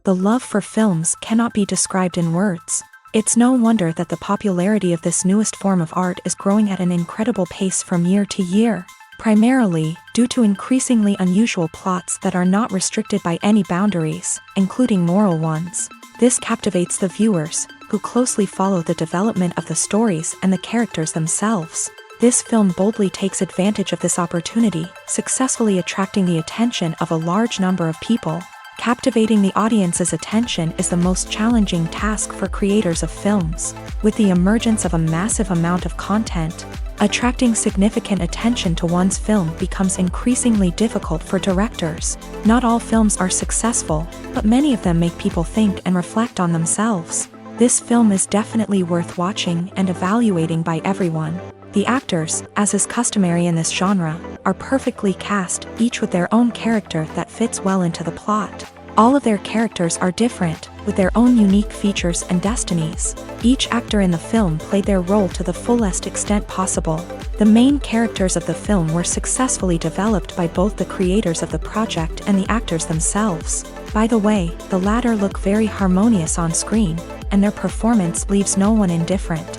The love for films cannot be described in words. It's no wonder that the popularity of this newest form of art is growing at an incredible pace from year to year, primarily due to increasingly unusual plots that are not restricted by any boundaries, including moral ones. This captivates the viewers, who closely follow the development of the stories and the characters themselves. This film boldly takes advantage of this opportunity, successfully attracting the attention of a large number of people. Captivating the audience's attention is the most challenging task for creators of films. With the emergence of a massive amount of content, attracting significant attention to one's film becomes increasingly difficult for directors. Not all films are successful, but many of them make people think and reflect on themselves. This film is definitely worth watching and evaluating by everyone. The actors, as is customary in this genre, are perfectly cast, each with their own character that fits well into the plot. All of their characters are different, with their own unique features and destinies. Each actor in the film played their role to the fullest extent possible. The main characters of the film were successfully developed by both the creators of the project and the actors themselves. By the way, the latter look very harmonious on screen, and their performance leaves no one indifferent.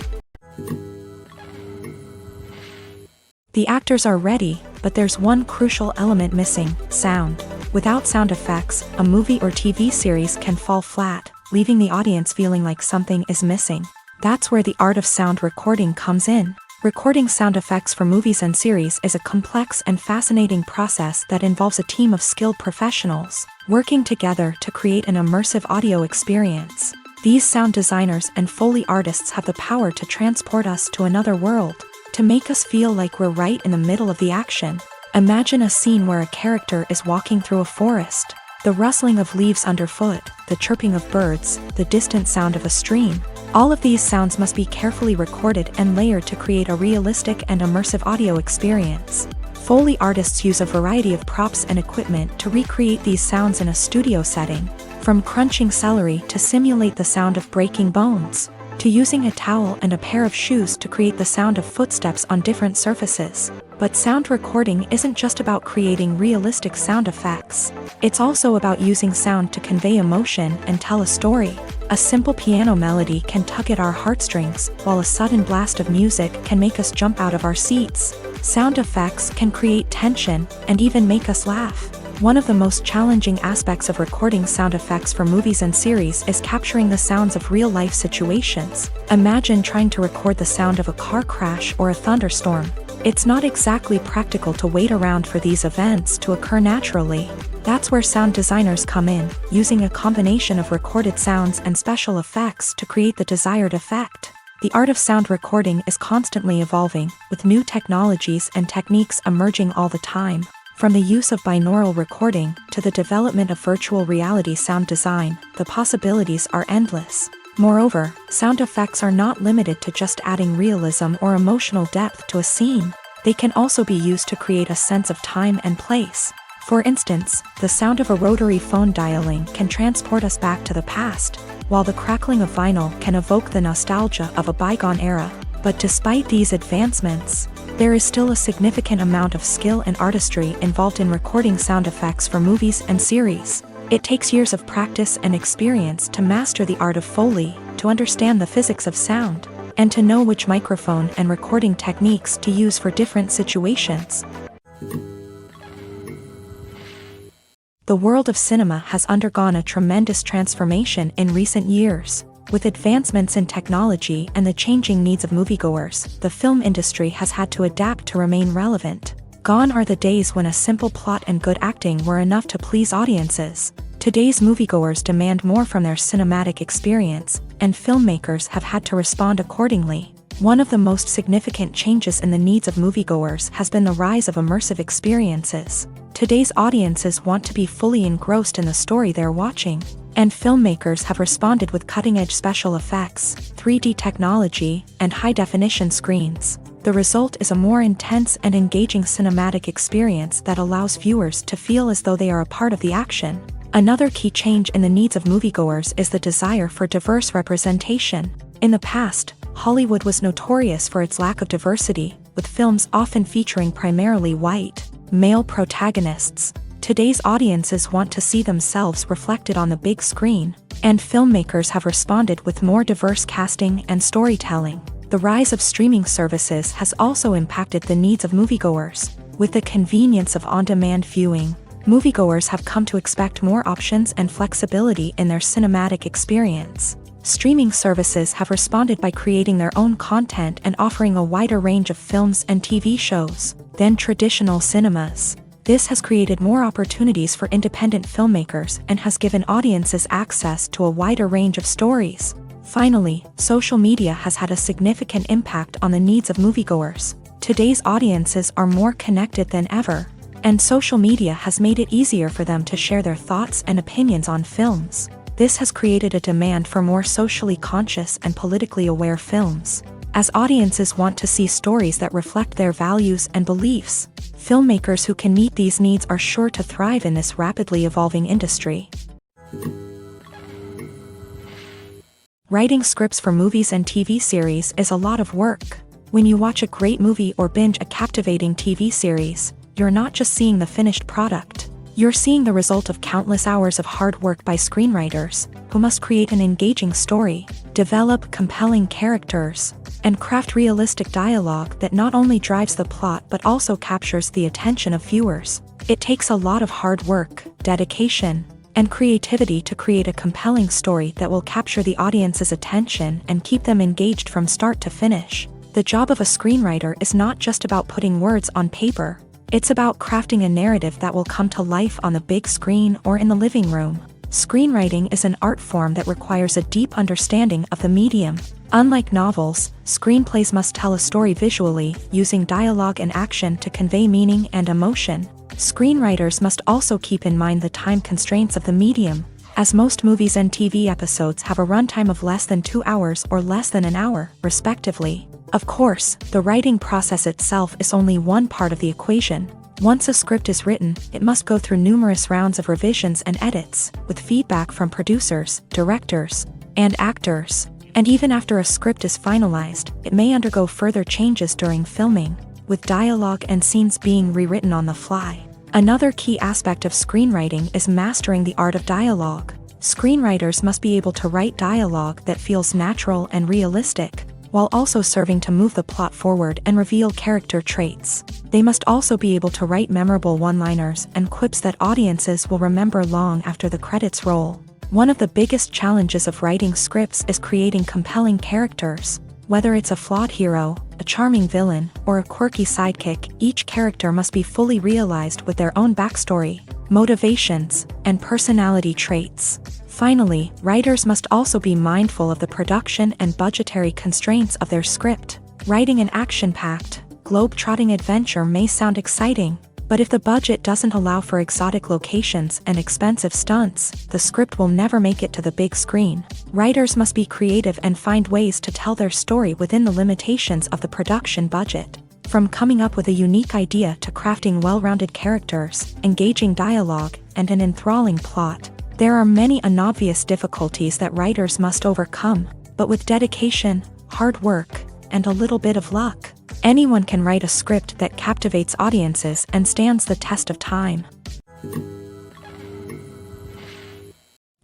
The actors are ready, but there's one crucial element missing: sound. Without sound effects, a movie or TV series can fall flat, leaving the audience feeling like something is missing. That's where the art of sound recording comes in. Recording sound effects for movies and series is a complex and fascinating process that involves a team of skilled professionals working together to create an immersive audio experience. These sound designers and Foley artists have the power to transport us to another world, to make us feel like we're right in the middle of the action. Imagine a scene where a character is walking through a forest. The rustling of leaves underfoot, the chirping of birds, the distant sound of a stream. All of these sounds must be carefully recorded and layered to create a realistic and immersive audio experience. Foley artists use a variety of props and equipment to recreate these sounds in a studio setting, from crunching celery to simulate the sound of breaking bones, to using a towel and a pair of shoes to create the sound of footsteps on different surfaces. But sound recording isn't just about creating realistic sound effects. It's also about using sound to convey emotion and tell a story. A simple piano melody can tug at our heartstrings, while a sudden blast of music can make us jump out of our seats. Sound effects can create tension and even make us laugh. One of the most challenging aspects of recording sound effects for movies and series is capturing the sounds of real-life situations. Imagine trying to record the sound of a car crash or a thunderstorm. It's not exactly practical to wait around for these events to occur naturally. That's where sound designers come in, using a combination of recorded sounds and special effects to create the desired effect. The art of sound recording is constantly evolving, with new technologies and techniques emerging all the time. From the use of binaural recording to the development of virtual reality sound design, the possibilities are endless. Moreover, sound effects are not limited to just adding realism or emotional depth to a scene. They can also be used to create a sense of time and place. For instance, the sound of a rotary phone dialing can transport us back to the past, while the crackling of vinyl can evoke the nostalgia of a bygone era. But despite these advancements, there is still a significant amount of skill and artistry involved in recording sound effects for movies and series. It takes years of practice and experience to master the art of Foley, to understand the physics of sound, and to know which microphone and recording techniques to use for different situations. The world of cinema has undergone a tremendous transformation in recent years. With advancements in technology and the changing needs of moviegoers, the film industry has had to adapt to remain relevant. Gone are the days when a simple plot and good acting were enough to please audiences. Today's moviegoers demand more from their cinematic experience, and filmmakers have had to respond accordingly. One of the most significant changes in the needs of moviegoers has been the rise of immersive experiences. Today's audiences want to be fully engrossed in the story they're watching, and filmmakers have responded with cutting-edge special effects, 3D technology, and high-definition screens. The result is a more intense and engaging cinematic experience that allows viewers to feel as though they are a part of the action. Another key change in the needs of moviegoers is the desire for diverse representation. In the past, Hollywood was notorious for its lack of diversity, with films often featuring primarily white, male protagonists. Today's audiences want to see themselves reflected on the big screen, and filmmakers have responded with more diverse casting and storytelling. The rise of streaming services has also impacted the needs of moviegoers. With the convenience of on-demand viewing, moviegoers have come to expect more options and flexibility in their cinematic experience. Streaming services have responded by creating their own content and offering a wider range of films and TV shows than traditional cinemas. This has created more opportunities for independent filmmakers and has given audiences access to a wider range of stories. Finally, social media has had a significant impact on the needs of moviegoers. Today's audiences are more connected than ever, and social media has made it easier for them to share their thoughts and opinions on films. This has created a demand for more socially conscious and politically aware films. As audiences want to see stories that reflect their values and beliefs, filmmakers who can meet these needs are sure to thrive in this rapidly evolving industry. Writing scripts for movies and TV series is a lot of work. When you watch a great movie or binge a captivating TV series, you're not just seeing the finished product. You're seeing the result of countless hours of hard work by screenwriters, who must create an engaging story, develop compelling characters, and craft realistic dialogue that not only drives the plot but also captures the attention of viewers. It takes a lot of hard work, dedication, and creativity to create a compelling story that will capture the audience's attention and keep them engaged from start to finish. The job of a screenwriter is not just about putting words on paper. It's about crafting a narrative that will come to life on the big screen or in the living room. Screenwriting is an art form that requires a deep understanding of the medium. Unlike novels, screenplays must tell a story visually, using dialogue and action to convey meaning and emotion. Screenwriters must also keep in mind the time constraints of the medium, as most movies and TV episodes have a runtime of less than 2 hours or less than an hour, respectively. Of course, the writing process itself is only one part of the equation. Once a script is written, it must go through numerous rounds of revisions and edits, with feedback from producers, directors, and actors. And even after a script is finalized, it may undergo further changes during filming, with dialogue and scenes being rewritten on the fly. Another key aspect of screenwriting is mastering the art of dialogue. Screenwriters must be able to write dialogue that feels natural and realistic, while also serving to move the plot forward and reveal character traits. They must also be able to write memorable one-liners and quips that audiences will remember long after the credits roll. One of the biggest challenges of writing scripts is creating compelling characters. Whether it's a flawed hero, a charming villain, or a quirky sidekick, each character must be fully realized with their own backstory, motivations, and personality traits. Finally, writers must also be mindful of the production and budgetary constraints of their script. Writing an action-packed, globe-trotting adventure may sound exciting, but if the budget doesn't allow for exotic locations and expensive stunts, the script will never make it to the big screen. Writers must be creative and find ways to tell their story within the limitations of the production budget. From coming up with a unique idea to crafting well-rounded characters, engaging dialogue, and an enthralling plot, there are many unobvious difficulties that writers must overcome, but with dedication, hard work, and a little bit of luck, anyone can write a script that captivates audiences and stands the test of time.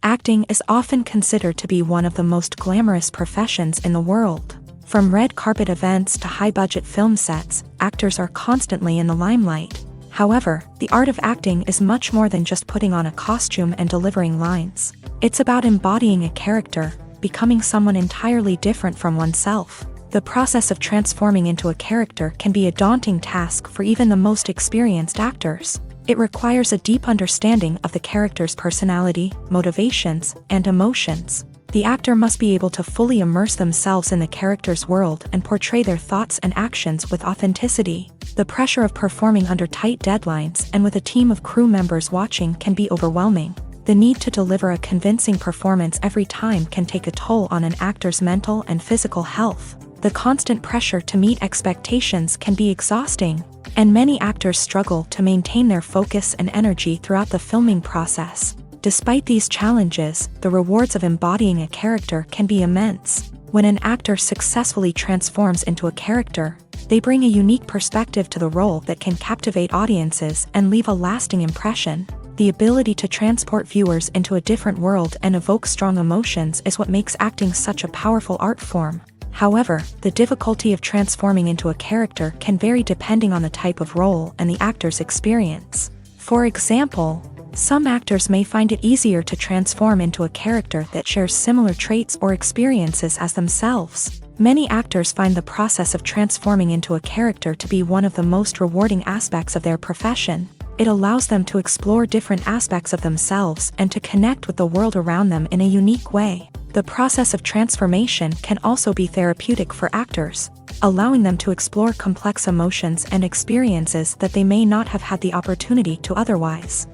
Acting is often considered to be one of the most glamorous professions in the world. From red carpet events to high-budget film sets, actors are constantly in the limelight. However, the art of acting is much more than just putting on a costume and delivering lines. It's about embodying a character, becoming someone entirely different from oneself. The process of transforming into a character can be a daunting task for even the most experienced actors. It requires a deep understanding of the character's personality, motivations, and emotions. The actor must be able to fully immerse themselves in the character's world and portray their thoughts and actions with authenticity. The pressure of performing under tight deadlines and with a team of crew members watching can be overwhelming. The need to deliver a convincing performance every time can take a toll on an actor's mental and physical health. The constant pressure to meet expectations can be exhausting, and many actors struggle to maintain their focus and energy throughout the filming process. Despite these challenges, the rewards of embodying a character can be immense. When an actor successfully transforms into a character, They bring a unique perspective to the role that can captivate audiences and leave a lasting impression. The ability to transport viewers into a different world and evoke strong emotions is what makes acting such a powerful art form. However, the difficulty of transforming into a character can vary depending on the type of role and the actor's experience. For example, some actors may find it easier to transform into a character that shares similar traits or experiences as themselves. Many actors find the process of transforming into a character to be one of the most rewarding aspects of their profession. It allows them to explore different aspects of themselves and to connect with the world around them in a unique way. The process of transformation can also be therapeutic for actors, allowing them to explore complex emotions and experiences that they may not have had the opportunity to otherwise.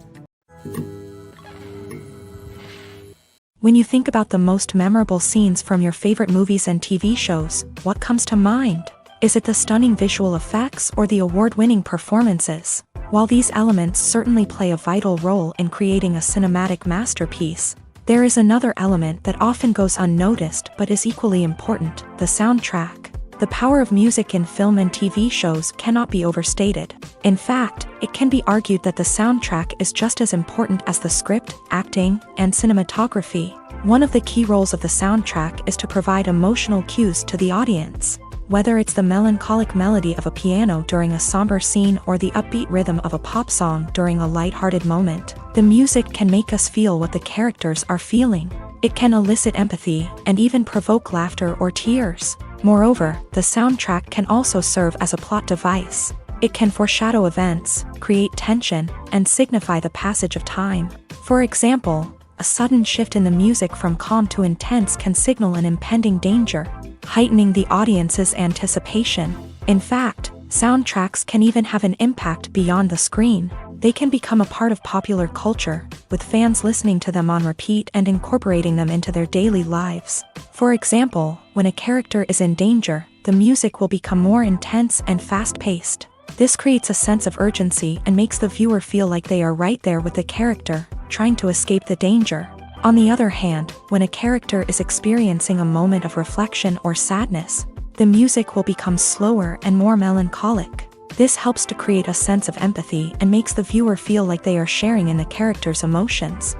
When you think about the most memorable scenes from your favorite movies and TV shows, what comes to mind? Is it the stunning visual effects or the award-winning performances? While these elements certainly play a vital role in creating a cinematic masterpiece, there is another element that often goes unnoticed but is equally important: the soundtrack. The power of music in film and TV shows cannot be overstated. In fact, it can be argued that the soundtrack is just as important as the script, acting, and cinematography. One of the key roles of the soundtrack is to provide emotional cues to the audience. Whether it's the melancholic melody of a piano during a somber scene or the upbeat rhythm of a pop song during a light-hearted moment, the music can make us feel what the characters are feeling. It can elicit empathy and even provoke laughter or tears. Moreover, the soundtrack can also serve as a plot device. It can foreshadow events, create tension, and signify the passage of time. For example, a sudden shift in the music from calm to intense can signal an impending danger, heightening the audience's anticipation. In fact, soundtracks can even have an impact beyond the screen. They can become a part of popular culture, with fans listening to them on repeat and incorporating them into their daily lives. For example, when a character is in danger, the music will become more intense and fast-paced. This creates a sense of urgency and makes the viewer feel like they are right there with the character, trying to escape the danger. On the other hand, when a character is experiencing a moment of reflection or sadness, the music will become slower and more melancholic. This helps to create a sense of empathy and makes the viewer feel like they are sharing in the character's emotions.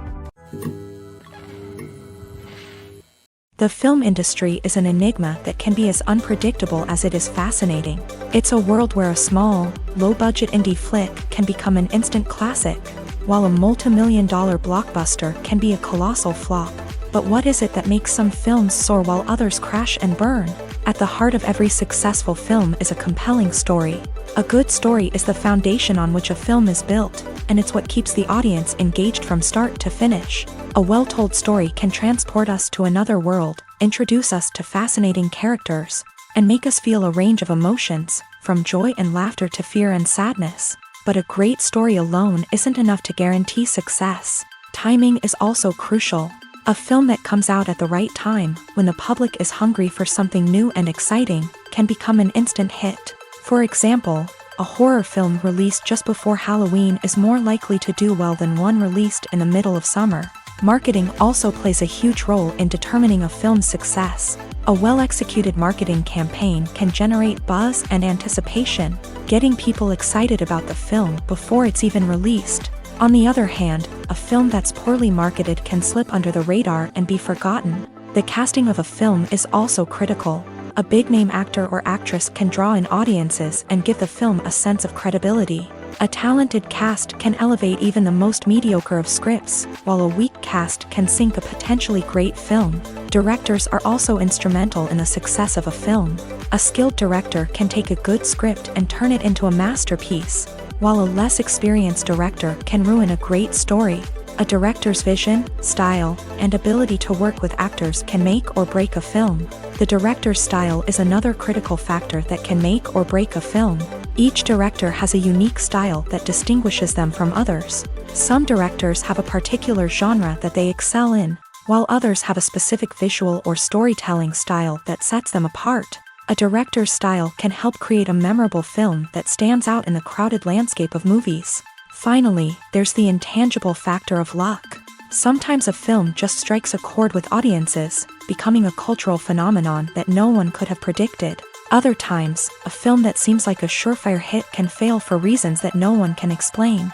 The film industry is an enigma that can be as unpredictable as it is fascinating. It's a world where a small, low-budget indie flick can become an instant classic, while a multi-million-dollar blockbuster can be a colossal flop. But what is it that makes some films soar while others crash and burn? At the heart of every successful film is a compelling story. A good story is the foundation on which a film is built, and it's what keeps the audience engaged from start to finish. A well-told story can transport us to another world, introduce us to fascinating characters, and make us feel a range of emotions, from joy and laughter to fear and sadness. But a great story alone isn't enough to guarantee success. Timing is also crucial. A film that comes out at the right time, when the public is hungry for something new and exciting, can become an instant hit. For example, a horror film released just before Halloween is more likely to do well than one released in the middle of summer. Marketing also plays a huge role in determining a film's success. A well-executed marketing campaign can generate buzz and anticipation, getting people excited about the film before it's even released. On the other hand, a film that's poorly marketed can slip under the radar and be forgotten. The casting of a film is also critical. A big-name actor or actress can draw in audiences and give the film a sense of credibility. A talented cast can elevate even the most mediocre of scripts, while a weak cast can sink a potentially great film. Directors are also instrumental in the success of a film. A skilled director can take a good script and turn it into a masterpiece, while a less experienced director can ruin a great story. A director's vision, style, and ability to work with actors can make or break a film. The director's style is another critical factor that can make or break a film. Each director has a unique style that distinguishes them from others. Some directors have a particular genre that they excel in, while others have a specific visual or storytelling style that sets them apart. A director's style can help create a memorable film that stands out in the crowded landscape of movies. Finally, there's the intangible factor of luck. Sometimes a film just strikes a chord with audiences, becoming a cultural phenomenon that no one could have predicted. Other times, a film that seems like a surefire hit can fail for reasons that no one can explain.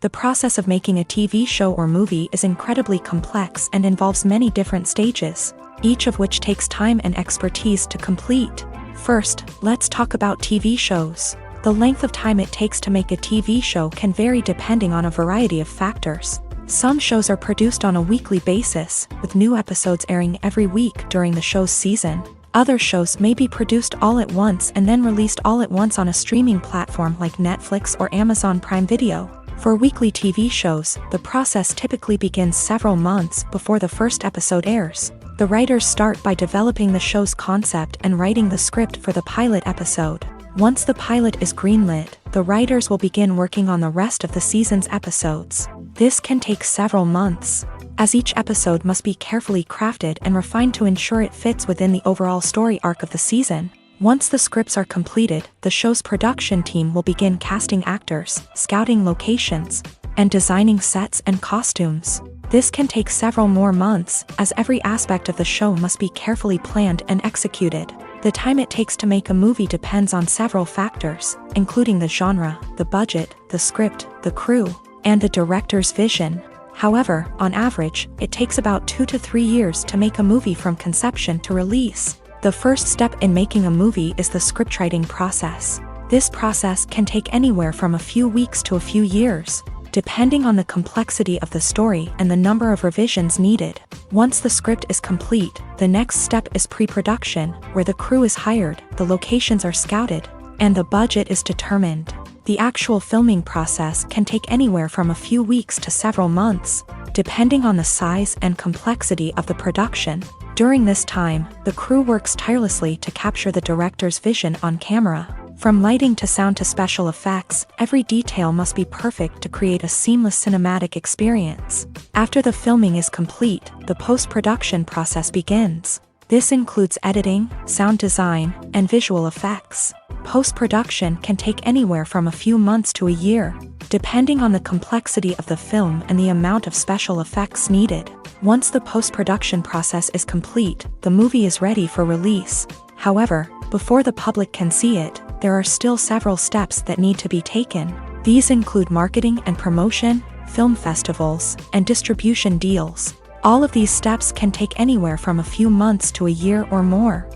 The process of making a TV show or movie is incredibly complex and involves many different stages, each of which takes time and expertise to complete. First, let's talk about TV shows. The length of time it takes to make a TV show can vary depending on a variety of factors. Some shows are produced on a weekly basis, with new episodes airing every week during the show's season. Other shows may be produced all at once and then released all at once on a streaming platform like Netflix or Amazon Prime Video. For weekly TV shows, the process typically begins several months before the first episode airs. The writers start by developing the show's concept and writing the script for the pilot episode. Once the pilot is greenlit, the writers will begin working on the rest of the season's episodes. This can take several months, as each episode must be carefully crafted and refined to ensure it fits within the overall story arc of the season. Once the scripts are completed, the show's production team will begin casting actors, scouting locations, and designing sets and costumes. This can take several more months, as every aspect of the show must be carefully planned and executed. The time it takes to make a movie depends on several factors, including the genre, the budget, the script, the crew, and the director's vision. However, on average, it takes about 2 to 3 years to make a movie from conception to release. The first step in making a movie is the scriptwriting process. This process can take anywhere from a few weeks to a few years, depending on the complexity of the story and the number of revisions needed. Once the script is complete, the next step is pre-production, where the crew is hired, the locations are scouted, and the budget is determined. The actual filming process can take anywhere from a few weeks to several months, depending on the size and complexity of the production. During this time, the crew works tirelessly to capture the director's vision on camera. From lighting to sound to special effects, every detail must be perfect to create a seamless cinematic experience. After the filming is complete, the post-production process begins. This includes editing, sound design, and visual effects. Post-production can take anywhere from a few months to a year, depending on the complexity of the film and the amount of special effects needed. Once the post-production process is complete, the movie is ready for release. However, before the public can see it, there are still several steps that need to be taken. These include marketing and promotion, film festivals, and distribution deals. All of these steps can take anywhere from a few months to a year or more.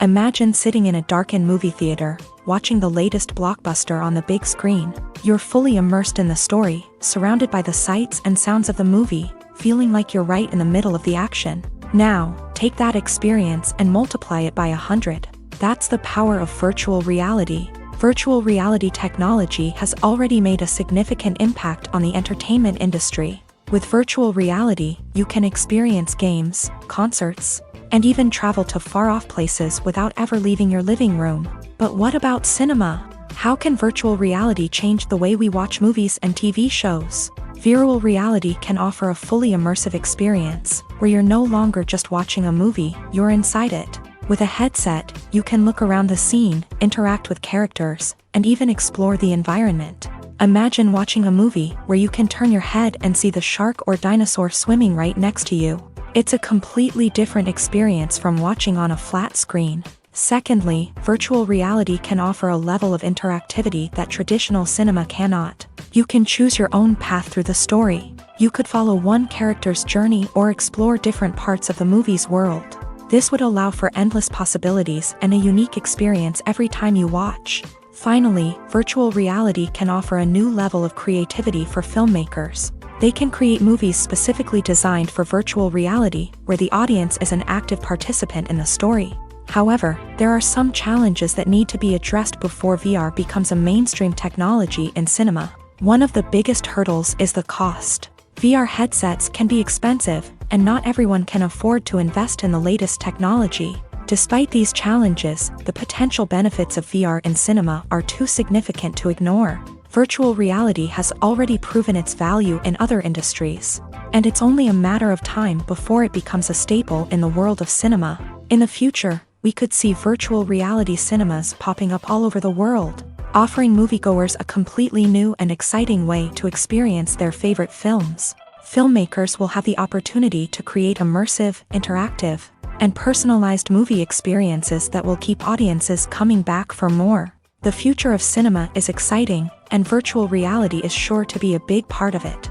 Imagine sitting in a darkened movie theater, watching the latest blockbuster on the big screen. You're fully immersed in the story, surrounded by the sights and sounds of the movie, feeling like you're right in the middle of the action. Now, take that experience and multiply it by 100. That's the power of virtual reality. Virtual reality technology has already made a significant impact on the entertainment industry. With virtual reality, you can experience games, concerts, and even travel to far-off places without ever leaving your living room. But what about cinema? How can virtual reality change the way we watch movies and TV shows? Virtual reality can offer a fully immersive experience, where you're no longer just watching a movie, you're inside it. With a headset, you can look around the scene, interact with characters, and even explore the environment. Imagine watching a movie where you can turn your head and see the shark or dinosaur swimming right next to you. It's a completely different experience from watching on a flat screen. Secondly, virtual reality can offer a level of interactivity that traditional cinema cannot. You can choose your own path through the story. You could follow one character's journey or explore different parts of the movie's world. This would allow for endless possibilities and a unique experience every time you watch. Finally, virtual reality can offer a new level of creativity for filmmakers. They can create movies specifically designed for virtual reality, where the audience is an active participant in the story. However, there are some challenges that need to be addressed before VR becomes a mainstream technology in cinema. One of the biggest hurdles is the cost. VR headsets can be expensive, and not everyone can afford to invest in the latest technology. Despite these challenges, the potential benefits of VR in cinema are too significant to ignore. Virtual reality has already proven its value in other industries, and it's only a matter of time before it becomes a staple in the world of cinema. In the future, we could see virtual reality cinemas popping up all over the world, offering moviegoers a completely new and exciting way to experience their favorite films. filmmakers will have the opportunity to create immersive, interactive, and personalized movie experiences that will keep audiences coming back for more. The future of cinema is exciting, and virtual reality is sure to be a big part of it.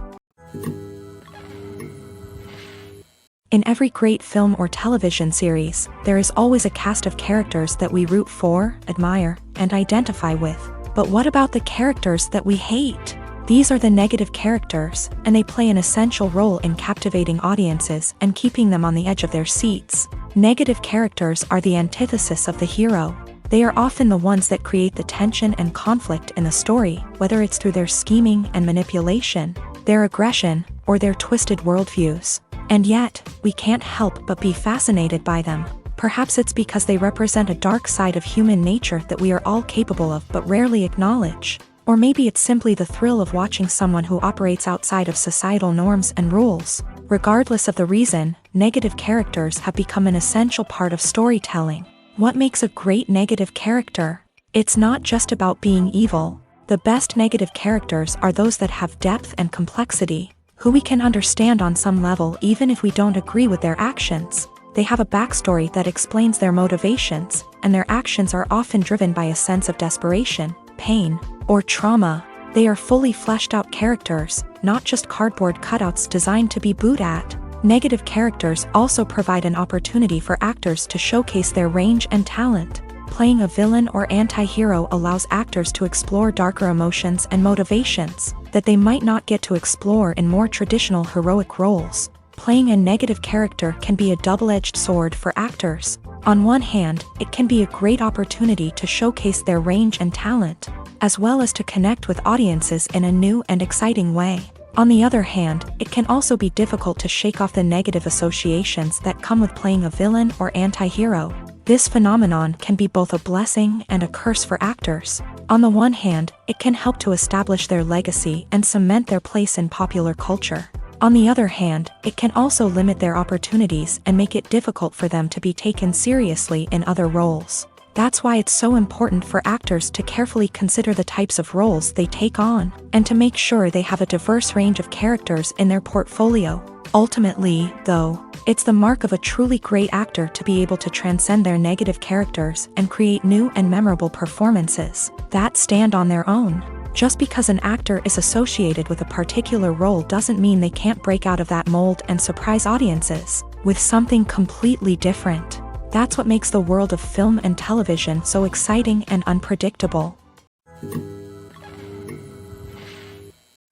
In every great film or television series, there is always a cast of characters that we root for, admire, and identify with. But what about the characters that we hate? These are the negative characters, and they play an essential role in captivating audiences and keeping them on the edge of their seats. Negative characters are the antithesis of the hero. They are often the ones that create the tension and conflict in the story, whether it's through their scheming and manipulation, their aggression, or their twisted worldviews. And yet, we can't help but be fascinated by them. Perhaps it's because they represent a dark side of human nature that we are all capable of but rarely acknowledge. Or maybe it's simply the thrill of watching someone who operates outside of societal norms and rules. Regardless of the reason, negative characters have become an essential part of storytelling. What makes a great negative character? It's not just about being evil. The best negative characters are those that have depth and complexity, who we can understand on some level even if we don't agree with their actions. They have a backstory that explains their motivations, and their actions are often driven by a sense of desperation, pain, or trauma. They are fully fleshed out characters, not just cardboard cutouts designed to be booed at. Negative characters also provide an opportunity for actors to showcase their range and talent. Playing a villain or anti-hero allows actors to explore darker emotions and motivations that they might not get to explore in more traditional heroic roles. Playing a negative character can be a double-edged sword for actors. On one hand, it can be a great opportunity to showcase their range and talent, as well as to connect with audiences in a new and exciting way. On the other hand, it can also be difficult to shake off the negative associations that come with playing a villain or anti-hero. This phenomenon can be both a blessing and a curse for actors. On the one hand, it can help to establish their legacy and cement their place in popular culture. On the other hand, it can also limit their opportunities and make it difficult for them to be taken seriously in other roles. That's why it's so important for actors to carefully consider the types of roles they take on, and to make sure they have a diverse range of characters in their portfolio. Ultimately, though, it's the mark of a truly great actor to be able to transcend their negative characters and create new and memorable performances that stand on their own. Just because an actor is associated with a particular role doesn't mean they can't break out of that mold and surprise audiences with something completely different. That's what makes the world of film and television so exciting and unpredictable.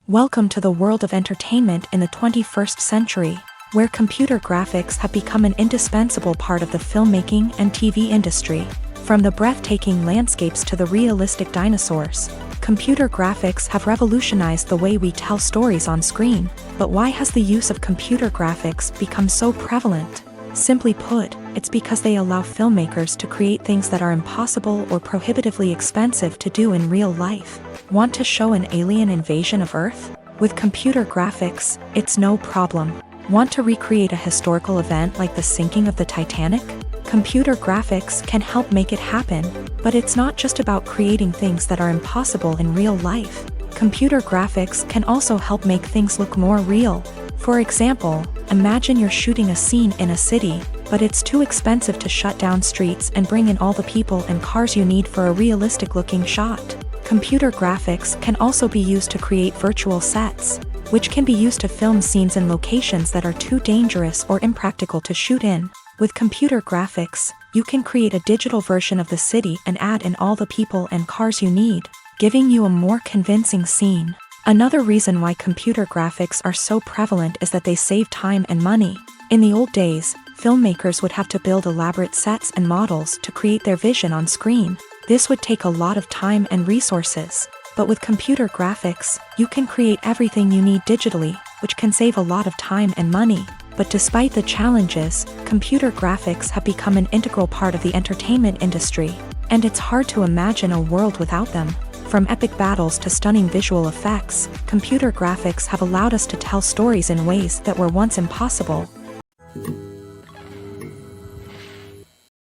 Welcome to the world of entertainment in the 21st century, where computer graphics have become an indispensable part of the filmmaking and TV industry. From the breathtaking landscapes to the realistic dinosaurs, computer graphics have revolutionized the way we tell stories on screen. But why has the use of computer graphics become so prevalent? Simply put, it's because they allow filmmakers to create things that are impossible or prohibitively expensive to do in real life. Want to show an alien invasion of Earth? With computer graphics, it's no problem. Want to recreate a historical event like the sinking of the Titanic? Computer graphics can help make it happen. But it's not just about creating things that are impossible in real life. Computer graphics can also help make things look more real. For example, imagine you're shooting a scene in a city, but it's too expensive to shut down streets and bring in all the people and cars you need for a realistic-looking shot. Computer graphics can also be used to create virtual sets, which can be used to film scenes in locations that are too dangerous or impractical to shoot in. With computer graphics, you can create a digital version of the city and add in all the people and cars you need, giving you a more convincing scene. Another reason why computer graphics are so prevalent is that they save time and money. In the old days, filmmakers would have to build elaborate sets and models to create their vision on screen. This would take a lot of time and resources. But with computer graphics, you can create everything you need digitally, which can save a lot of time and money. But despite the challenges, computer graphics have become an integral part of the entertainment industry, and it's hard to imagine a world without them. From epic battles to stunning visual effects, computer graphics have allowed us to tell stories in ways that were once impossible.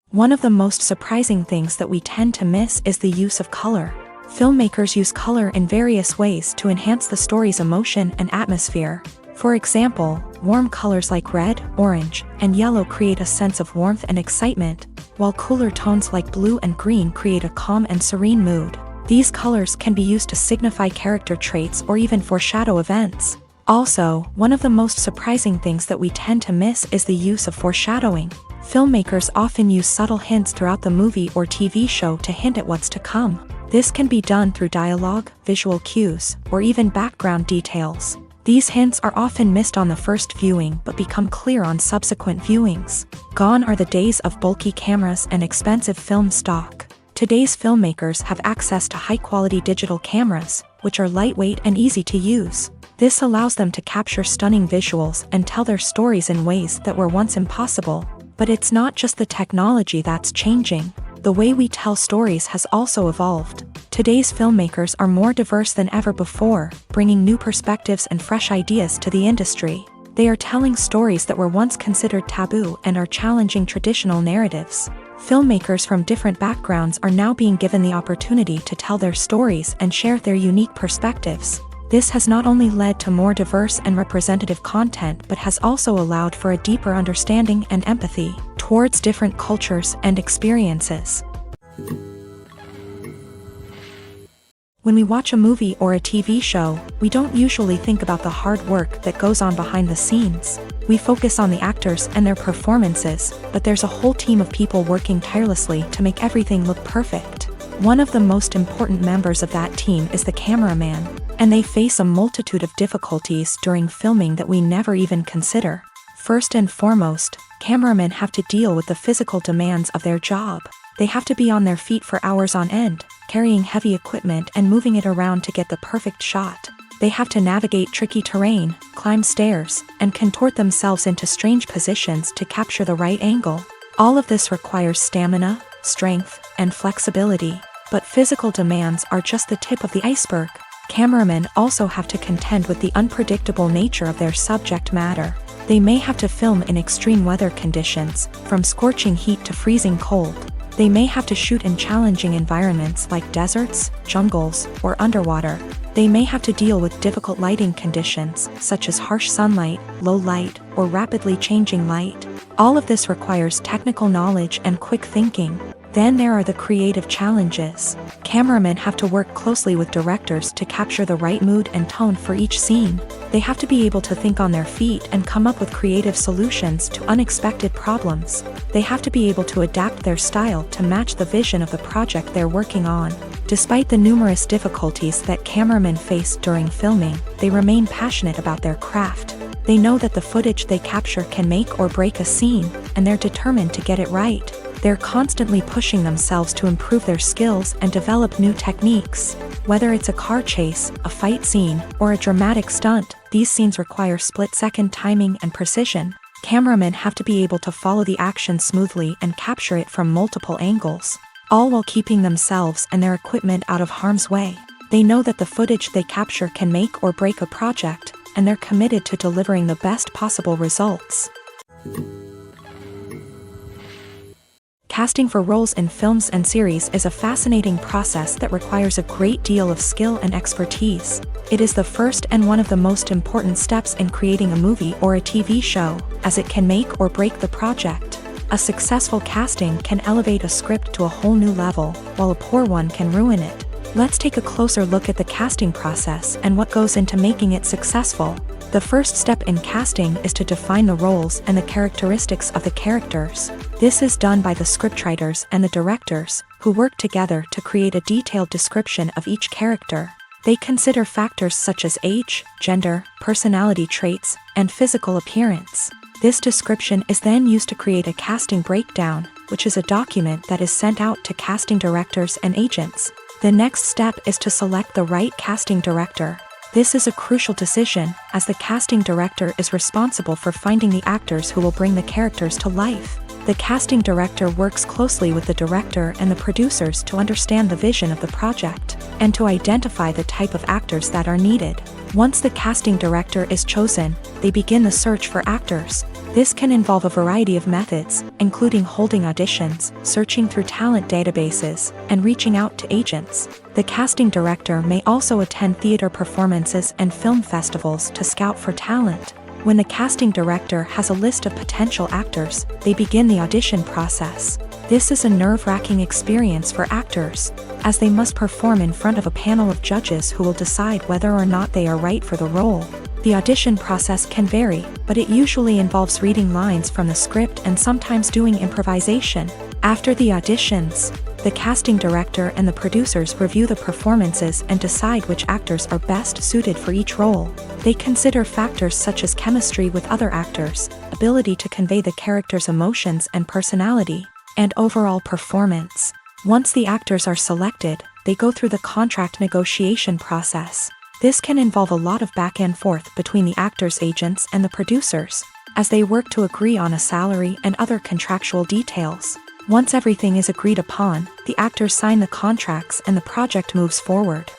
One of the most surprising things that we tend to miss is the use of color. Filmmakers use color in various ways to enhance the story's emotion and atmosphere. For example, warm colors like red, orange, and yellow create a sense of warmth and excitement, while cooler tones like blue and green create a calm and serene mood. These colors can be used to signify character traits or even foreshadow events. Also, one of the most surprising things that we tend to miss is the use of foreshadowing. Filmmakers often use subtle hints throughout the movie or TV show to hint at what's to come. This can be done through dialogue, visual cues, or even background details. These hints are often missed on the first viewing but become clear on subsequent viewings. Gone are the days of bulky cameras and expensive film stock. Today's filmmakers have access to high-quality digital cameras, which are lightweight and easy to use. This allows them to capture stunning visuals and tell their stories in ways that were once impossible. But it's not just the technology that's changing. The way we tell stories has also evolved. Today's filmmakers are more diverse than ever before, bringing new perspectives and fresh ideas to the industry. They are telling stories that were once considered taboo and are challenging traditional narratives. Filmmakers from different backgrounds are now being given the opportunity to tell their stories and share their unique perspectives. This has not only led to more diverse and representative content but has also allowed for a deeper understanding and empathy towards different cultures and experiences. When we watch a movie or a TV show, we don't usually think about the hard work that goes on behind the scenes. We focus on the actors and their performances, but there's a whole team of people working tirelessly to make everything look perfect. One of the most important members of that team is the cameraman, and they face a multitude of difficulties during filming that we never even consider. First and foremost, cameramen have to deal with the physical demands of their job. They have to be on their feet for hours on end, carrying heavy equipment and moving it around to get the perfect shot. They have to navigate tricky terrain, climb stairs, and contort themselves into strange positions to capture the right angle. All of this requires stamina, strength, and flexibility. But physical demands are just the tip of the iceberg. Cameramen also have to contend with the unpredictable nature of their subject matter. They may have to film in extreme weather conditions, from scorching heat to freezing cold. They may have to shoot in challenging environments like deserts, jungles, or underwater. They may have to deal with difficult lighting conditions, such as harsh sunlight, low light, or rapidly changing light. All of this requires technical knowledge and quick thinking. Then there are the creative challenges. Cameramen have to work closely with directors to capture the right mood and tone for each scene. They have to be able to think on their feet and come up with creative solutions to unexpected problems. They have to be able to adapt their style to match the vision of the project they're working on. Despite the numerous difficulties that cameramen face during filming, they remain passionate about their craft. They know that the footage they capture can make or break a scene, and they're determined to get it right. They're constantly pushing themselves to improve their skills and develop new techniques. Whether it's a car chase, a fight scene, or a dramatic stunt, these scenes require split-second timing and precision. Cameramen have to be able to follow the action smoothly and capture it from multiple angles, all while keeping themselves and their equipment out of harm's way. They know that the footage they capture can make or break a project, and they're committed to delivering the best possible results. Casting for roles in films and series is a fascinating process that requires a great deal of skill and expertise. It is the first and one of the most important steps in creating a movie or a TV show, as it can make or break the project. A successful casting can elevate a script to a whole new level, while a poor one can ruin it. Let's take a closer look at the casting process and what goes into making it successful. The first step in casting is to define the roles and the characteristics of the characters. This is done by the scriptwriters and the directors, who work together to create a detailed description of each character. They consider factors such as age, gender, personality traits, and physical appearance. This description is then used to create a casting breakdown, which is a document that is sent out to casting directors and agents. The next step is to select the right casting director. This is a crucial decision, as the casting director is responsible for finding the actors who will bring the characters to life. The casting director works closely with the director and the producers to understand the vision of the project, and to identify the type of actors that are needed. Once the casting director is chosen, they begin the search for actors. This can involve a variety of methods, including holding auditions, searching through talent databases, and reaching out to agents. The casting director may also attend theater performances and film festivals to scout for talent. When the casting director has a list of potential actors, they begin the audition process. This is a nerve-wracking experience for actors, as they must perform in front of a panel of judges who will decide whether or not they are right for the role. The audition process can vary, but it usually involves reading lines from the script and sometimes doing improvisation. After the auditions, the casting director and the producers review the performances and decide which actors are best suited for each role. They consider factors such as chemistry with other actors, ability to convey the character's emotions and personality, and overall performance. Once the actors are selected, they go through the contract negotiation process. This can involve a lot of back and forth between the actors' agents and the producers, as they work to agree on a salary and other contractual details. Once everything is agreed upon, the actors sign the contracts and the project moves forward.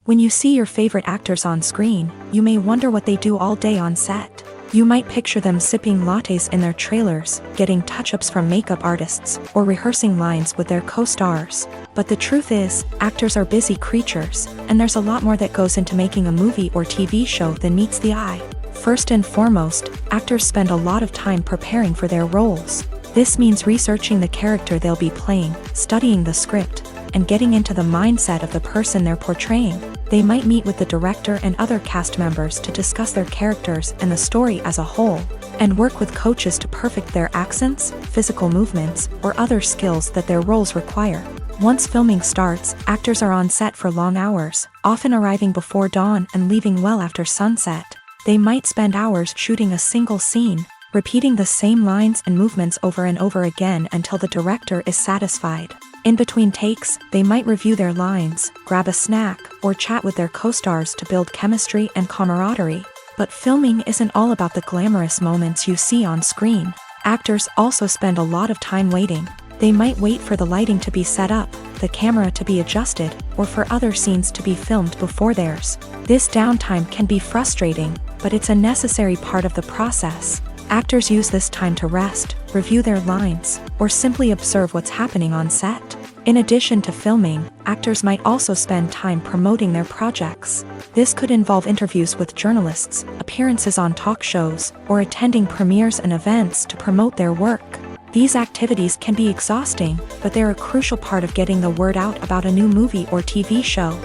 When you see your favorite actors on screen, you may wonder what they do all day on set. You might picture them sipping lattes in their trailers, getting touch-ups from makeup artists, or rehearsing lines with their co-stars. But the truth is, actors are busy creatures, and there's a lot more that goes into making a movie or TV show than meets the eye. First and foremost, actors spend a lot of time preparing for their roles. This means researching the character they'll be playing, studying the script, and getting into the mindset of the person they're portraying. They might meet with the director and other cast members to discuss their characters and the story as a whole, and work with coaches to perfect their accents, physical movements, or other skills that their roles require. Once filming starts, actors are on set for long hours, often arriving before dawn and leaving well after sunset. They might spend hours shooting a single scene, repeating the same lines and movements over and over again until the director is satisfied. In between takes, they might review their lines, grab a snack, or chat with their co-stars to build chemistry and camaraderie. But filming isn't all about the glamorous moments you see on screen. Actors also spend a lot of time waiting. They might wait for the lighting to be set up, the camera to be adjusted, or for other scenes to be filmed before theirs. This downtime can be frustrating, but it's a necessary part of the process. Actors use this time to rest, review their lines, or simply observe what's happening on set. In addition to filming, actors might also spend time promoting their projects. This could involve interviews with journalists, appearances on talk shows, or attending premieres and events to promote their work. These activities can be exhausting, but they're a crucial part of getting the word out about a new movie or TV show.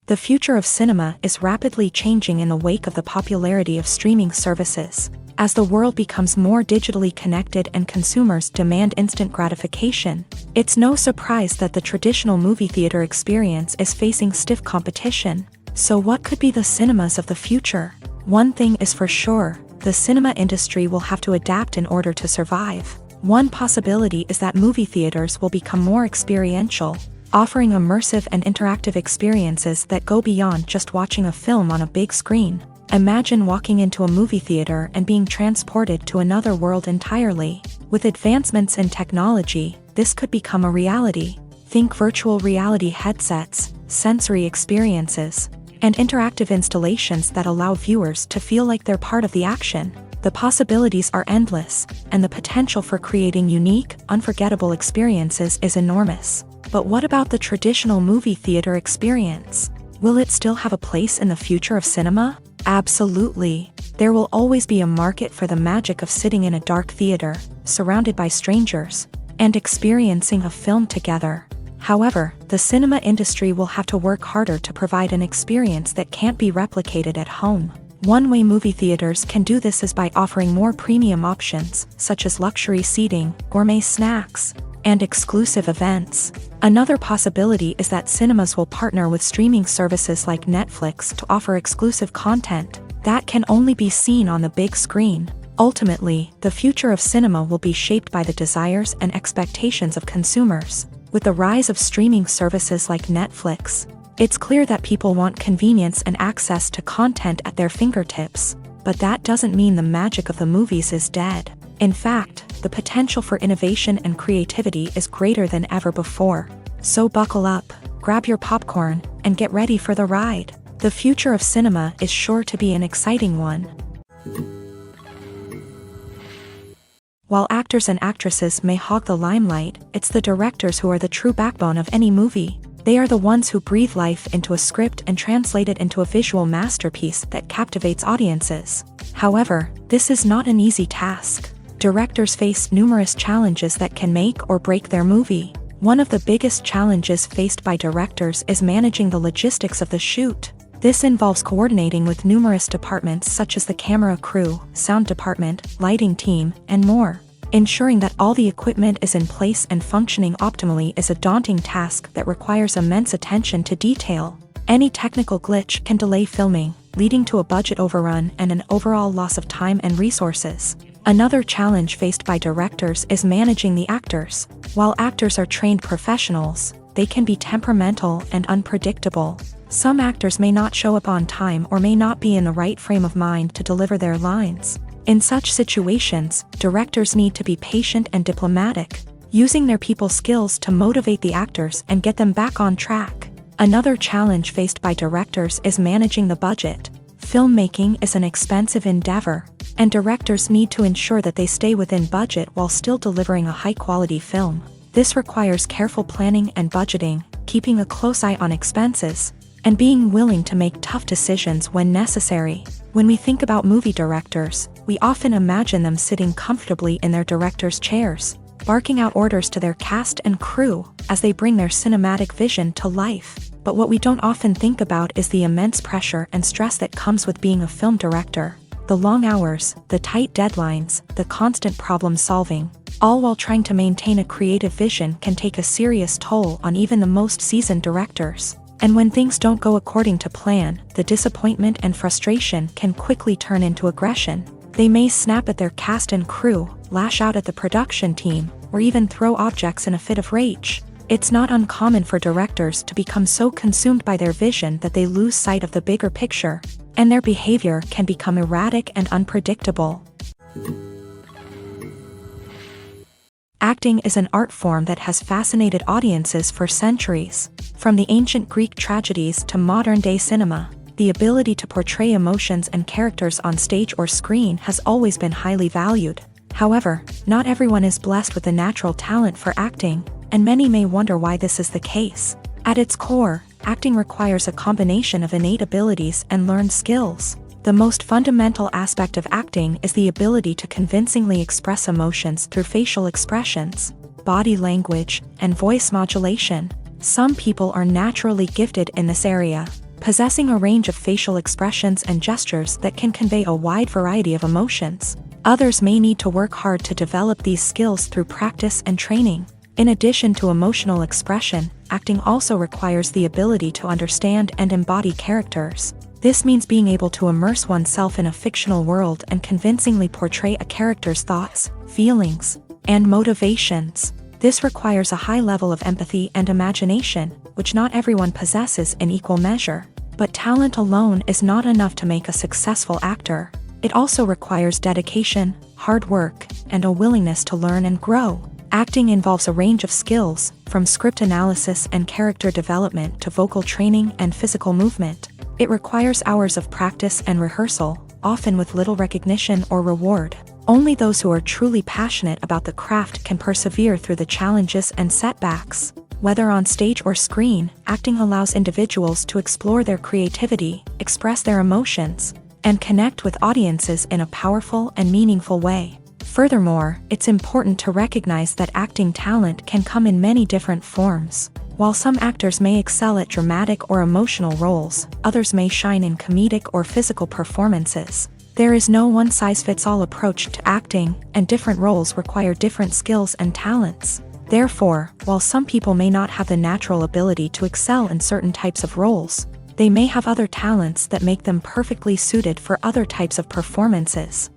The future of cinema is rapidly changing in the wake of the popularity of streaming services. As the world becomes more digitally connected and consumers demand instant gratification, it's no surprise that the traditional movie theater experience is facing stiff competition. So what could be the cinemas of the future? One thing is for sure, the cinema industry will have to adapt in order to survive. One possibility is that movie theaters will become more experiential, offering immersive and interactive experiences that go beyond just watching a film on a big screen. Imagine walking into a movie theater and being transported to another world entirely. With advancements in technology, this could become a reality. Think virtual reality headsets, sensory experiences, and interactive installations that allow viewers to feel like they're part of the action. The possibilities are endless, and the potential for creating unique, unforgettable experiences is enormous. But what about the traditional movie theater experience? Will it still have a place in the future of cinema? Absolutely. There will always be a market for the magic of sitting in a dark theater, surrounded by strangers, and experiencing a film together. However, the cinema industry will have to work harder to provide an experience that can't be replicated at home. One way movie theaters can do this is by offering more premium options, such as luxury seating, gourmet snacks, and exclusive events. Another possibility is that cinemas will partner with streaming services like Netflix to offer exclusive content that can only be seen on the big screen. Ultimately, the future of cinema will be shaped by the desires and expectations of consumers. With the rise of streaming services like Netflix, it's clear that people want convenience and access to content at their fingertips. But that doesn't mean the magic of the movies is dead. In fact, the potential for innovation and creativity is greater than ever before. So buckle up, grab your popcorn, and get ready for the ride. The future of cinema is sure to be an exciting one. While actors and actresses may hog the limelight, it's the directors who are the true backbone of any movie. They are the ones who breathe life into a script and translate it into a visual masterpiece that captivates audiences. However, this is not an easy task. Directors face numerous challenges that can make or break their movie. One of the biggest challenges faced by directors is managing the logistics of the shoot. This involves coordinating with numerous departments such as the camera crew, sound department, lighting team, and more. Ensuring that all the equipment is in place and functioning optimally is a daunting task that requires immense attention to detail. Any technical glitch can delay filming, leading to a budget overrun and an overall loss of time and resources. Another challenge faced by directors is managing the actors. While actors are trained professionals, they can be temperamental and unpredictable. Some actors may not show up on time or may not be in the right frame of mind to deliver their lines. In such situations, directors need to be patient and diplomatic, using their people skills to motivate the actors and get them back on track. Another challenge faced by directors is managing the budget. Filmmaking is an expensive endeavor, and directors need to ensure that they stay within budget while still delivering a high-quality film. This requires careful planning and budgeting, keeping a close eye on expenses, and being willing to make tough decisions when necessary. When we think about movie directors, we often imagine them sitting comfortably in their director's chairs, barking out orders to their cast and crew as they bring their cinematic vision to life. But what we don't often think about is the immense pressure and stress that comes with being a film director. The long hours, the tight deadlines, the constant problem solving, all while trying to maintain a creative vision can take a serious toll on even the most seasoned directors. And when things don't go according to plan, the disappointment and frustration can quickly turn into aggression. They may snap at their cast and crew, lash out at the production team, or even throw objects in a fit of rage. It's not uncommon for directors to become so consumed by their vision that they lose sight of the bigger picture, and their behavior can become erratic and unpredictable. Acting is an art form that has fascinated audiences for centuries. From the ancient Greek tragedies to modern-day cinema, the ability to portray emotions and characters on stage or screen has always been highly valued. However, not everyone is blessed with a natural talent for acting, and many may wonder why this is the case. At its core, acting requires a combination of innate abilities and learned skills. The most fundamental aspect of acting is the ability to convincingly express emotions through facial expressions, body language, and voice modulation. Some people are naturally gifted in this area, possessing a range of facial expressions and gestures that can convey a wide variety of emotions. Others may need to work hard to develop these skills through practice and training. In addition to emotional expression, acting also requires the ability to understand and embody characters. This means being able to immerse oneself in a fictional world and convincingly portray a character's thoughts, feelings, and motivations. This requires a high level of empathy and imagination, which not everyone possesses in equal measure. But talent alone is not enough to make a successful actor. It also requires dedication, hard work, and a willingness to learn and grow. Acting involves a range of skills, from script analysis and character development to vocal training and physical movement. It requires hours of practice and rehearsal, often with little recognition or reward. Only those who are truly passionate about the craft can persevere through the challenges and setbacks. Whether on stage or screen, acting allows individuals to explore their creativity, express their emotions, and connect with audiences in a powerful and meaningful way. Furthermore, it's important to recognize that acting talent can come in many different forms. While some actors may excel at dramatic or emotional roles, others may shine in comedic or physical performances. There is no one-size-fits-all approach to acting, and different roles require different skills and talents. Therefore, while some people may not have the natural ability to excel in certain types of roles, they may have other talents that make them perfectly suited for other types of performances.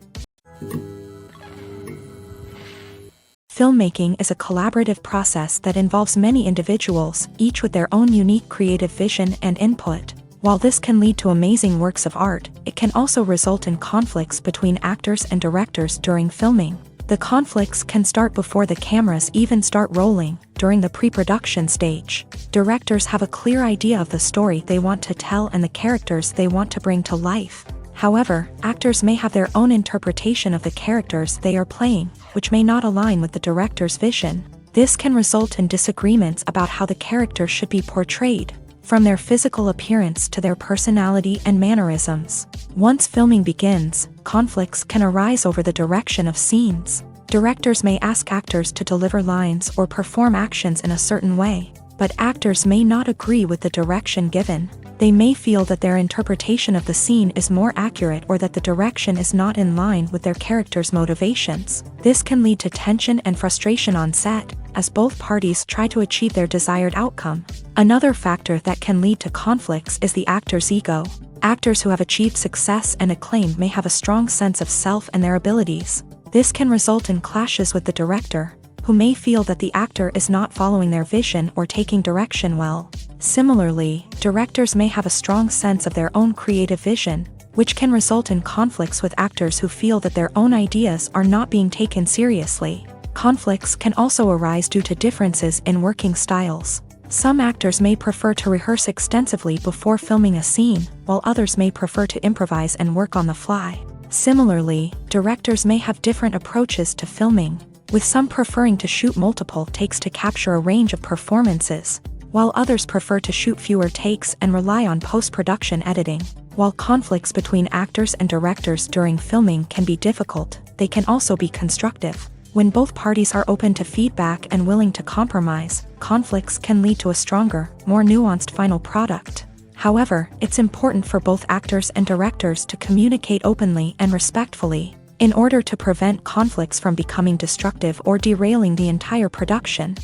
Filmmaking is a collaborative process that involves many individuals, each with their own unique creative vision and input. While this can lead to amazing works of art, it can also result in conflicts between actors and directors during filming. The conflicts can start before the cameras even start rolling, during the pre-production stage. Directors have a clear idea of the story they want to tell and the characters they want to bring to life. However, actors may have their own interpretation of the characters they are playing, which may not align with the director's vision. This can result in disagreements about how the character should be portrayed, from their physical appearance to their personality and mannerisms. Once filming begins, conflicts can arise over the direction of scenes. Directors may ask actors to deliver lines or perform actions in a certain way, but actors may not agree with the direction given. They may feel that their interpretation of the scene is more accurate or that the direction is not in line with their character's motivations. This can lead to tension and frustration on set, as both parties try to achieve their desired outcome. Another factor that can lead to conflicts is the actor's ego. Actors who have achieved success and acclaim may have a strong sense of self and their abilities. This can result in clashes with the director, who may feel that the actor is not following their vision or taking direction well. Similarly, directors may have a strong sense of their own creative vision, which can result in conflicts with actors who feel that their own ideas are not being taken seriously. Conflicts can also arise due to differences in working styles. Some actors may prefer to rehearse extensively before filming a scene, while others may prefer to improvise and work on the fly. Similarly, directors may have different approaches to filming, with some preferring to shoot multiple takes to capture a range of performances, while others prefer to shoot fewer takes and rely on post-production editing. While conflicts between actors and directors during filming can be difficult, they can also be constructive. When both parties are open to feedback and willing to compromise, conflicts can lead to a stronger, more nuanced final product. However, it's important for both actors and directors to communicate openly and respectfully, in order to prevent conflicts from becoming destructive or derailing the entire production.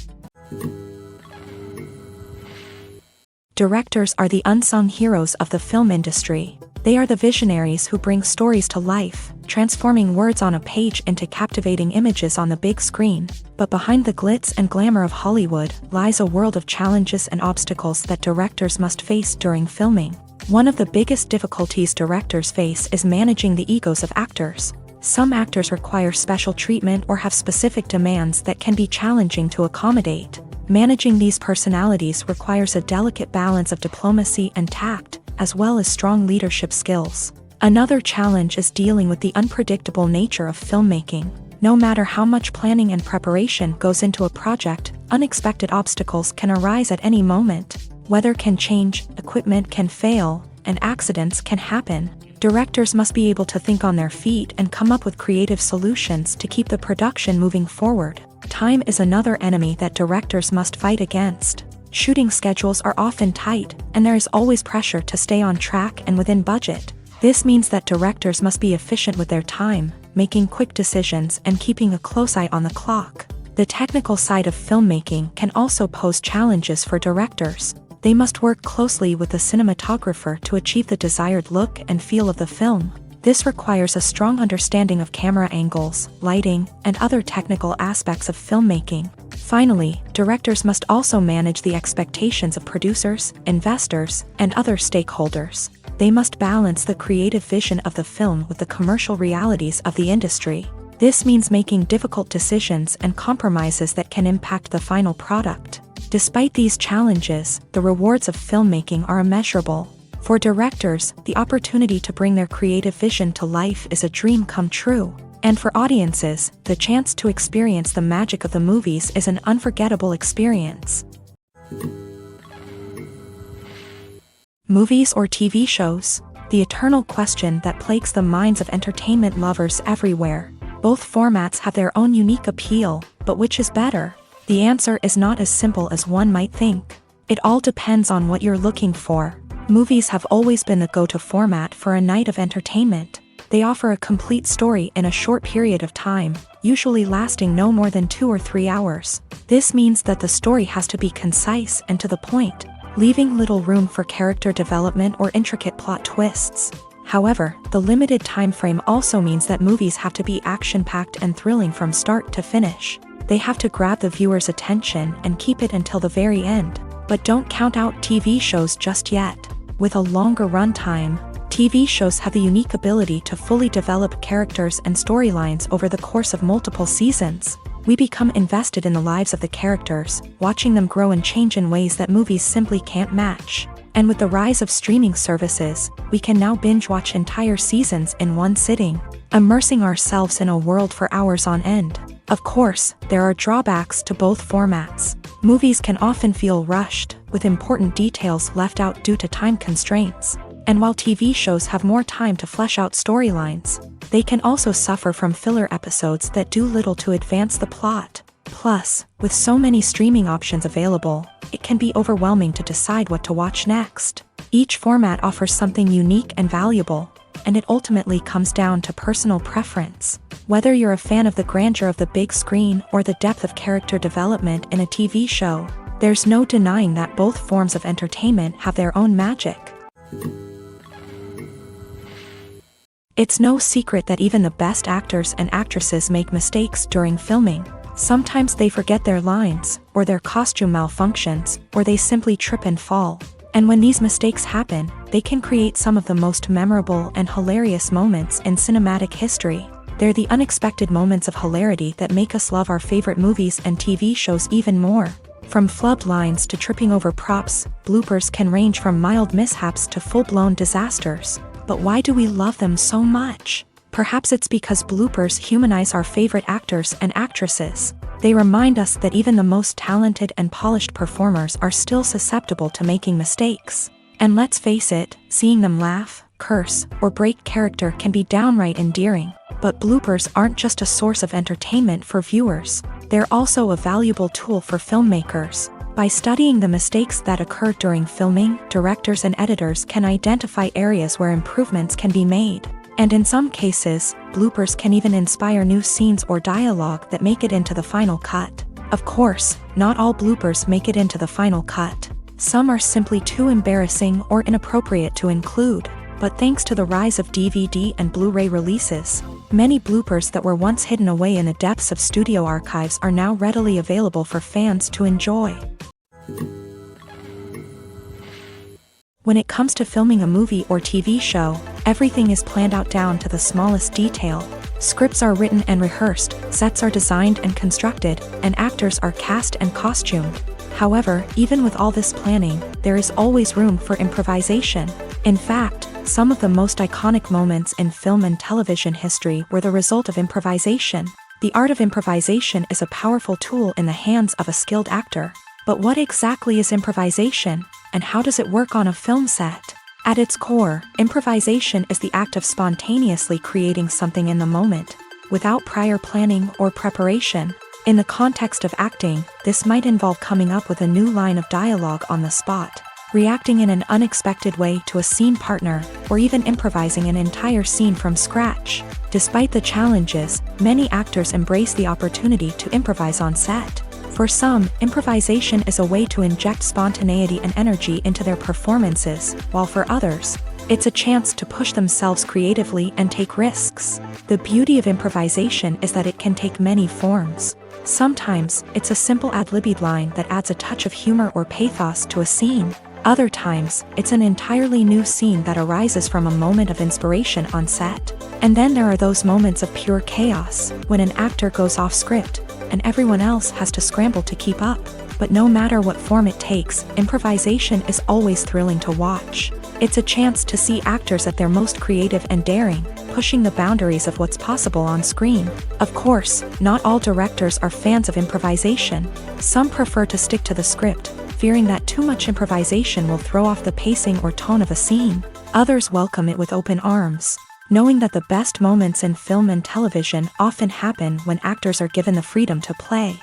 Directors are the unsung heroes of the film industry. They are the visionaries who bring stories to life, transforming words on a page into captivating images on the big screen. But behind the glitz and glamour of Hollywood lies a world of challenges and obstacles that directors must face during filming. One of the biggest difficulties directors face is managing the egos of actors. Some actors require special treatment or have specific demands that can be challenging to accommodate. Managing these personalities requires a delicate balance of diplomacy and tact, as well as strong leadership skills. Another challenge is dealing with the unpredictable nature of filmmaking. No matter how much planning and preparation goes into a project, unexpected obstacles can arise at any moment. Weather can change, equipment can fail, and accidents can happen. Directors must be able to think on their feet and come up with creative solutions to keep the production moving forward. Time is another enemy that directors must fight against. Shooting schedules are often tight, and there is always pressure to stay on track and within budget. This means that directors must be efficient with their time, making quick decisions and keeping a close eye on the clock. The technical side of filmmaking can also pose challenges for directors. They must work closely with the cinematographer to achieve the desired look and feel of the film. This requires a strong understanding of camera angles, lighting, and other technical aspects of filmmaking. Finally, directors must also manage the expectations of producers, investors, and other stakeholders. They must balance the creative vision of the film with the commercial realities of the industry. This means making difficult decisions and compromises that can impact the final product. Despite these challenges, the rewards of filmmaking are immeasurable. For directors, the opportunity to bring their creative vision to life is a dream come true. And for audiences, the chance to experience the magic of the movies is an unforgettable experience. Movies or TV shows? The eternal question that plagues the minds of entertainment lovers everywhere. Both formats have their own unique appeal, but which is better? The answer is not as simple as one might think. It all depends on what you're looking for. Movies have always been the go-to format for a night of entertainment. They offer a complete story in a short period of time, usually lasting no more than 2 or 3 hours. This means that the story has to be concise and to the point, leaving little room for character development or intricate plot twists. However, the limited time frame also means that movies have to be action-packed and thrilling from start to finish. They have to grab the viewer's attention and keep it until the very end. But don't count out TV shows just yet. With a longer runtime, TV shows have the unique ability to fully develop characters and storylines over the course of multiple seasons. We become invested in the lives of the characters, watching them grow and change in ways that movies simply can't match. And with the rise of streaming services, we can now binge-watch entire seasons in one sitting, immersing ourselves in a world for hours on end. Of course, there are drawbacks to both formats. Movies can often feel rushed, with important details left out due to time constraints. And while TV shows have more time to flesh out storylines, they can also suffer from filler episodes that do little to advance the plot. Plus, with so many streaming options available, it can be overwhelming to decide what to watch next. Each format offers something unique and valuable, and it ultimately comes down to personal preference. Whether you're a fan of the grandeur of the big screen or the depth of character development in a TV show, there's no denying that both forms of entertainment have their own magic. It's no secret that even the best actors and actresses make mistakes during filming. Sometimes they forget their lines, or their costume malfunctions, or they simply trip and fall. And when these mistakes happen, they can create some of the most memorable and hilarious moments in cinematic history. They're the unexpected moments of hilarity that make us love our favorite movies and TV shows even more. From flubbed lines to tripping over props, bloopers can range from mild mishaps to full-blown disasters. But why do we love them so much? Perhaps it's because bloopers humanize our favorite actors and actresses. They remind us that even the most talented and polished performers are still susceptible to making mistakes. And let's face it, seeing them laugh, curse, or break character can be downright endearing. But bloopers aren't just a source of entertainment for viewers. They're also a valuable tool for filmmakers. By studying the mistakes that occur during filming, directors and editors can identify areas where improvements can be made. And in some cases, bloopers can even inspire new scenes or dialogue that make it into the final cut. Of course, not all bloopers make it into the final cut. Some are simply too embarrassing or inappropriate to include. But thanks to the rise of DVD and Blu-ray releases, many bloopers that were once hidden away in the depths of studio archives are now readily available for fans to enjoy. When it comes to filming a movie or TV show, everything is planned out down to the smallest detail. Scripts are written and rehearsed, sets are designed and constructed, and actors are cast and costumed. However, even with all this planning, there is always room for improvisation. In fact, some of the most iconic moments in film and television history were the result of improvisation. The art of improvisation is a powerful tool in the hands of a skilled actor. But what exactly is improvisation, and how does it work on a film set? At its core, improvisation is the act of spontaneously creating something in the moment, without prior planning or preparation. In the context of acting, this might involve coming up with a new line of dialogue on the spot, reacting in an unexpected way to a scene partner, or even improvising an entire scene from scratch. Despite the challenges, many actors embrace the opportunity to improvise on set. For some, improvisation is a way to inject spontaneity and energy into their performances, while for others, it's a chance to push themselves creatively and take risks. The beauty of improvisation is that it can take many forms. Sometimes, it's a simple ad-libbed line that adds a touch of humor or pathos to a scene. Other times, it's an entirely new scene that arises from a moment of inspiration on set. And then there are those moments of pure chaos, when an actor goes off script, and everyone else has to scramble to keep up. But no matter what form it takes, improvisation is always thrilling to watch. It's a chance to see actors at their most creative and daring, pushing the boundaries of what's possible on screen. Of course, not all directors are fans of improvisation. Some prefer to stick to the script, fearing that too much improvisation will throw off the pacing or tone of a scene. Others welcome it with open arms, knowing that the best moments in film and television often happen when actors are given the freedom to play.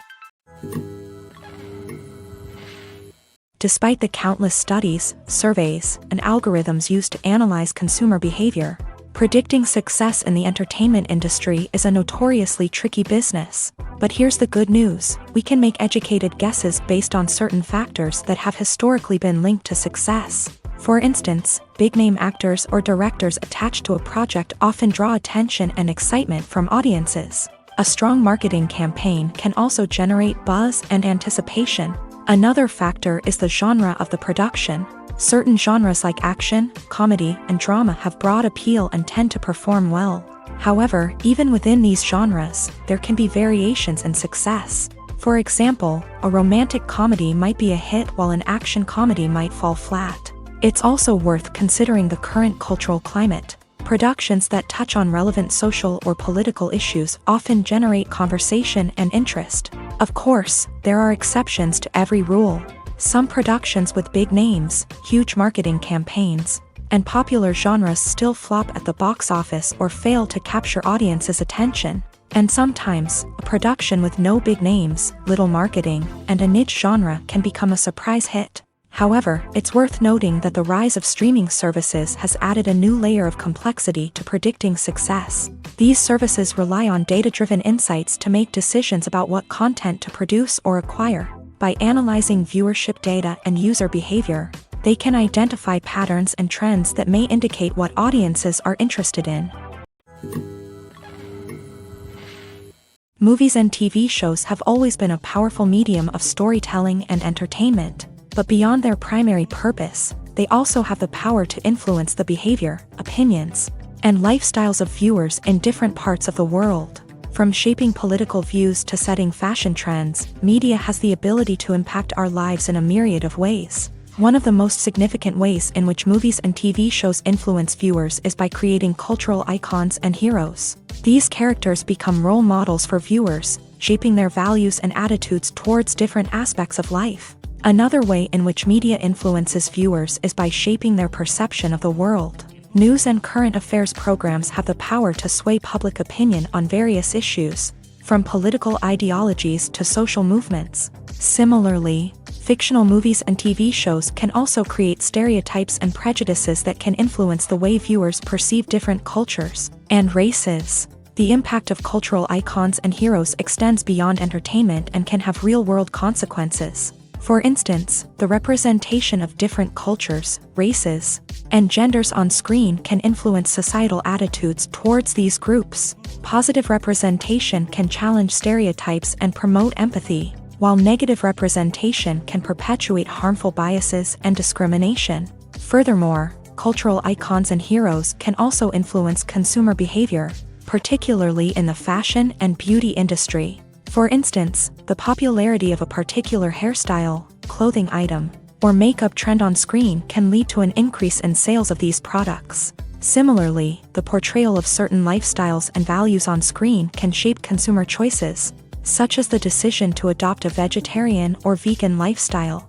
Despite the countless studies, surveys, and algorithms used to analyze consumer behavior, predicting success in the entertainment industry is a notoriously tricky business. But here's the good news: we can make educated guesses based on certain factors that have historically been linked to success. For instance, big-name actors or directors attached to a project often draw attention and excitement from audiences. A strong marketing campaign can also generate buzz and anticipation. Another factor is the genre of the production. Certain genres like action, comedy, and drama have broad appeal and tend to perform well. However, even within these genres, there can be variations in success. For example, a romantic comedy might be a hit while an action comedy might fall flat. It's also worth considering the current cultural climate. Productions that touch on relevant social or political issues often generate conversation and interest. Of course, there are exceptions to every rule. Some productions with big names, huge marketing campaigns, and popular genres still flop at the box office or fail to capture audiences' attention. And sometimes, a production with no big names, little marketing, and a niche genre can become a surprise hit. However, it's worth noting that the rise of streaming services has added a new layer of complexity to predicting success. These services rely on data-driven insights to make decisions about what content to produce or acquire. By analyzing viewership data and user behavior, they can identify patterns and trends that may indicate what audiences are interested in. Movies and TV shows have always been a powerful medium of storytelling and entertainment. But beyond their primary purpose, they also have the power to influence the behavior, opinions, and lifestyles of viewers in different parts of the world. From shaping political views to setting fashion trends, media has the ability to impact our lives in a myriad of ways. One of the most significant ways in which movies and TV shows influence viewers is by creating cultural icons and heroes. These characters become role models for viewers, shaping their values and attitudes towards different aspects of life. Another way in which media influences viewers is by shaping their perception of the world. News and current affairs programs have the power to sway public opinion on various issues, from political ideologies to social movements. Similarly, fictional movies and TV shows can also create stereotypes and prejudices that can influence the way viewers perceive different cultures and races. The impact of cultural icons and heroes extends beyond entertainment and can have real-world consequences. For instance, the representation of different cultures, races, and genders on screen can influence societal attitudes towards these groups. Positive representation can challenge stereotypes and promote empathy, while negative representation can perpetuate harmful biases and discrimination. Furthermore, cultural icons and heroes can also influence consumer behavior, particularly in the fashion and beauty industry. For instance, the popularity of a particular hairstyle, clothing item, or makeup trend on screen can lead to an increase in sales of these products. Similarly, the portrayal of certain lifestyles and values on screen can shape consumer choices, such as the decision to adopt a vegetarian or vegan lifestyle.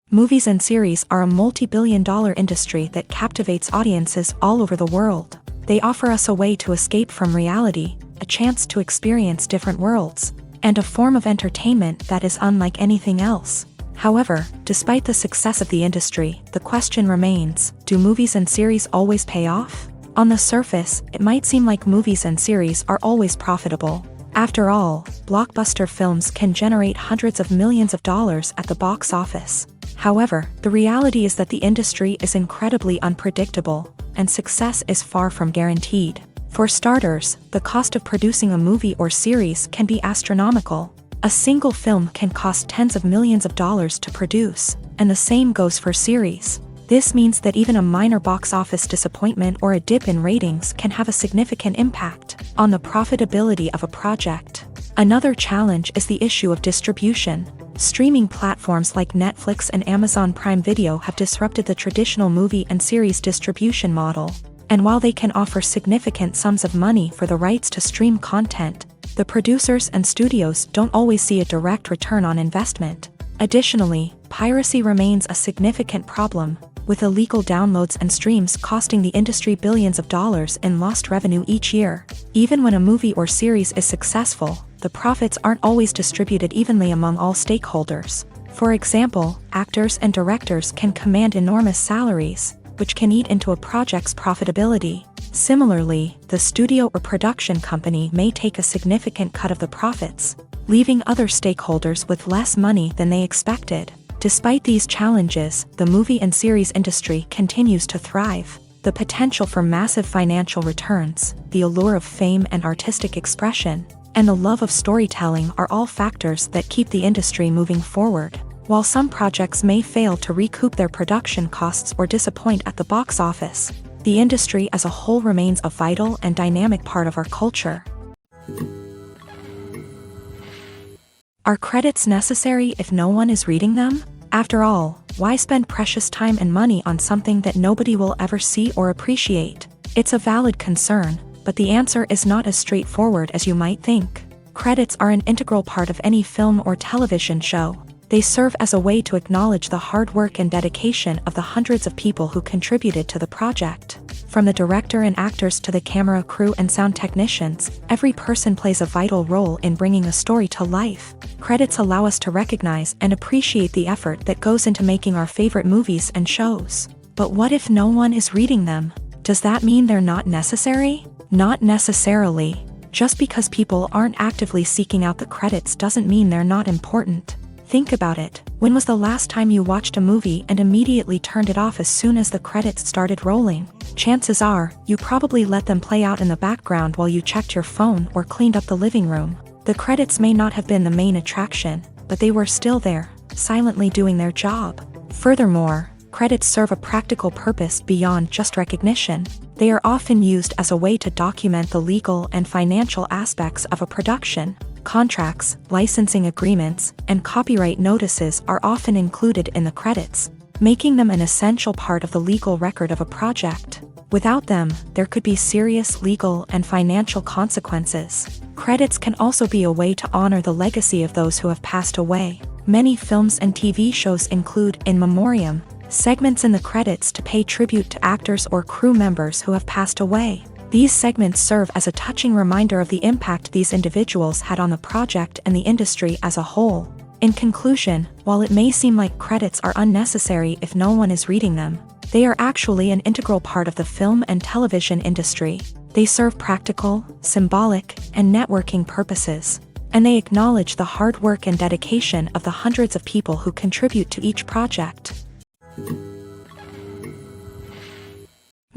Movies and series are a multi-billion-dollar industry that captivates audiences all over the world. They offer us a way to escape from reality, a chance to experience different worlds, and a form of entertainment that is unlike anything else. However, despite the success of the industry, the question remains, do movies and series always pay off? On the surface, it might seem like movies and series are always profitable. After all, blockbuster films can generate hundreds of millions of dollars at the box office. However, the reality is that the industry is incredibly unpredictable, and success is far from guaranteed. For starters, the cost of producing a movie or series can be astronomical. A single film can cost tens of millions of dollars to produce, and the same goes for series. This means that even a minor box office disappointment or a dip in ratings can have a significant impact on the profitability of a project. Another challenge is the issue of distribution. Streaming platforms like Netflix and Amazon Prime Video have disrupted the traditional movie and series distribution model. And while they can offer significant sums of money for the rights to stream content, the producers and studios don't always see a direct return on investment. Additionally, piracy remains a significant problem, with illegal downloads and streams costing the industry billions of dollars in lost revenue each year. Even when a movie or series is successful, the profits aren't always distributed evenly among all stakeholders. For example, actors and directors can command enormous salaries, which can eat into a project's profitability. Similarly, the studio or production company may take a significant cut of the profits, leaving other stakeholders with less money than they expected. Despite these challenges, the movie and series industry continues to thrive. The potential for massive financial returns, the allure of fame and artistic expression, and the love of storytelling are all factors that keep the industry moving forward. While some projects may fail to recoup their production costs or disappoint at the box office, the industry as a whole remains a vital and dynamic part of our culture. Are credits necessary if no one is reading them? After all, why spend precious time and money on something that nobody will ever see or appreciate? It's a valid concern, but the answer is not as straightforward as you might think. Credits are an integral part of any film or television show. They serve as a way to acknowledge the hard work and dedication of the hundreds of people who contributed to the project. From the director and actors to the camera crew and sound technicians, every person plays a vital role in bringing a story to life. Credits allow us to recognize and appreciate the effort that goes into making our favorite movies and shows. But what if no one is reading them? Does that mean they're not necessary? Not necessarily. Just because people aren't actively seeking out the credits doesn't mean they're not important. Think about it. When was the last time you watched a movie and immediately turned it off as soon as the credits started rolling? Chances are, you probably let them play out in the background while you checked your phone or cleaned up the living room. The credits may not have been the main attraction, but they were still there, silently doing their job. Furthermore, credits serve a practical purpose beyond just recognition. They are often used as a way to document the legal and financial aspects of a production. Contracts, licensing agreements, and copyright notices are often included in the credits, making them an essential part of the legal record of a project. Without them, there could be serious legal and financial consequences. Credits can also be a way to honor the legacy of those who have passed away. Many films and TV shows include in memoriam segments in the credits to pay tribute to actors or crew members who have passed away. These segments serve as a touching reminder of the impact these individuals had on the project and the industry as a whole. In conclusion, while it may seem like credits are unnecessary if no one is reading them, they are actually an integral part of the film and television industry. They serve practical, symbolic, and networking purposes, and they acknowledge the hard work and dedication of the hundreds of people who contribute to each project.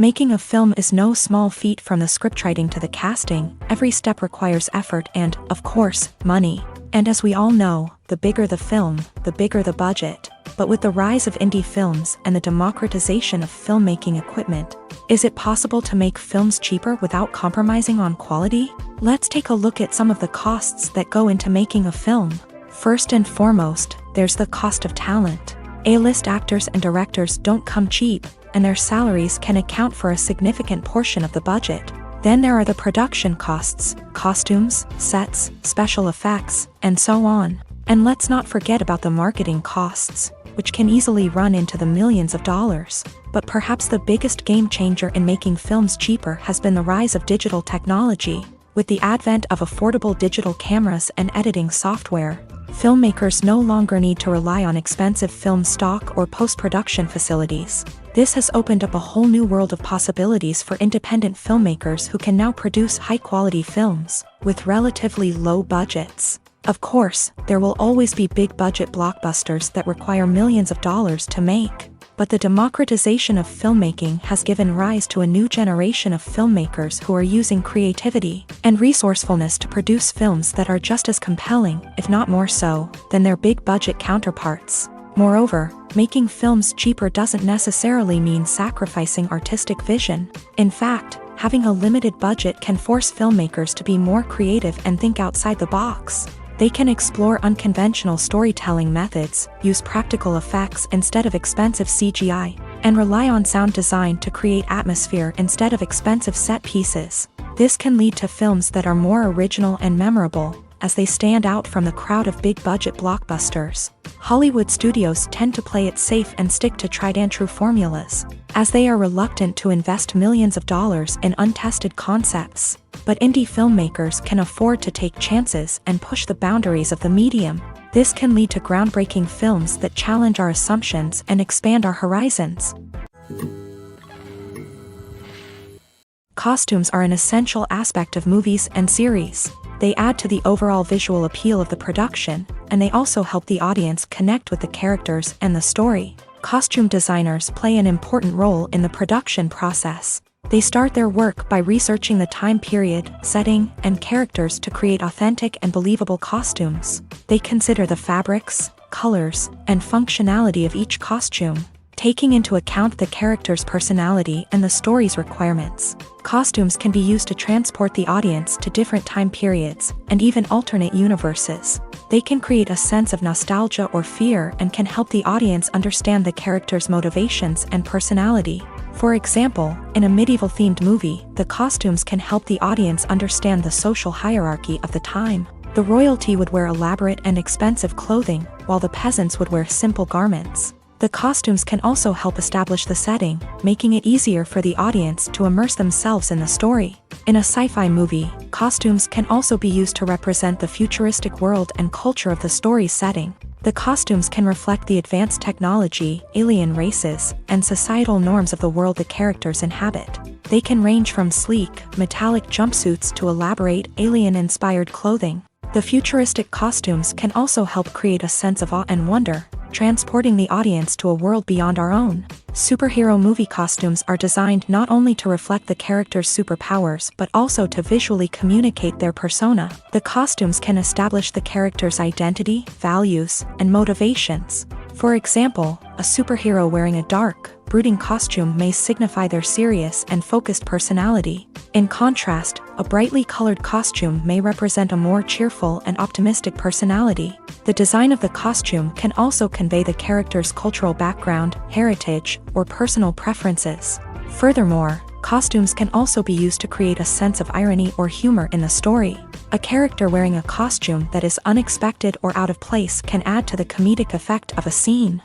Making a film is no small feat. From the scriptwriting to the casting, every step requires effort and, of course, money. And as we all know, the bigger the film, the bigger the budget. But with the rise of indie films and the democratization of filmmaking equipment, is it possible to make films cheaper without compromising on quality? Let's take a look at some of the costs that go into making a film. First and foremost, there's the cost of talent. A-list actors and directors don't come cheap, and their salaries can account for a significant portion of the budget. Then there are the production costs, costumes, sets, special effects, and so on. And let's not forget about the marketing costs, which can easily run into the millions of dollars. But perhaps the biggest game changer in making films cheaper has been the rise of digital technology. With the advent of affordable digital cameras and editing software, filmmakers no longer need to rely on expensive film stock or post-production facilities. This has opened up a whole new world of possibilities for independent filmmakers who can now produce high-quality films with relatively low budgets. Of course, there will always be big-budget blockbusters that require millions of dollars to make. But the democratization of filmmaking has given rise to a new generation of filmmakers who are using creativity and resourcefulness to produce films that are just as compelling, if not more so, than their big-budget counterparts. Moreover, making films cheaper doesn't necessarily mean sacrificing artistic vision. In fact, having a limited budget can force filmmakers to be more creative and think outside the box. They can explore unconventional storytelling methods, use practical effects instead of expensive CGI, and rely on sound design to create atmosphere instead of expensive set pieces. This can lead to films that are more original and memorable, as they stand out from the crowd of big-budget blockbusters. Hollywood studios tend to play it safe and stick to tried-and-true formulas, as they are reluctant to invest millions of dollars in untested concepts. But indie filmmakers can afford to take chances and push the boundaries of the medium. This can lead to groundbreaking films that challenge our assumptions and expand our horizons. Costumes are an essential aspect of movies and series. They add to the overall visual appeal of the production, and they also help the audience connect with the characters and the story. Costume designers play an important role in the production process. They start their work by researching the time period, setting, and characters to create authentic and believable costumes. They consider the fabrics, colors, and functionality of each costume, taking into account the character's personality and the story's requirements. Costumes can be used to transport the audience to different time periods, and even alternate universes. They can create a sense of nostalgia or fear and can help the audience understand the character's motivations and personality. For example, in a medieval-themed movie, the costumes can help the audience understand the social hierarchy of the time. The royalty would wear elaborate and expensive clothing, while the peasants would wear simple garments. The costumes can also help establish the setting, making it easier for the audience to immerse themselves in the story. In a sci-fi movie, costumes can also be used to represent the futuristic world and culture of the story's setting. The costumes can reflect the advanced technology, alien races, and societal norms of the world the characters inhabit. They can range from sleek, metallic jumpsuits to elaborate, alien-inspired clothing. The futuristic costumes can also help create a sense of awe and wonder, transporting the audience to a world beyond our own. Superhero movie costumes are designed not only to reflect the character's superpowers but also to visually communicate their persona. The costumes can establish the character's identity, values, and motivations. For example, a superhero wearing a dark, brooding costume may signify their serious and focused personality. In contrast, a brightly colored costume may represent a more cheerful and optimistic personality. The design of the costume can also convey the character's cultural background, heritage, or personal preferences. Furthermore, costumes can also be used to create a sense of irony or humor in the story. A character wearing a costume that is unexpected or out of place can add to the comedic effect of a scene.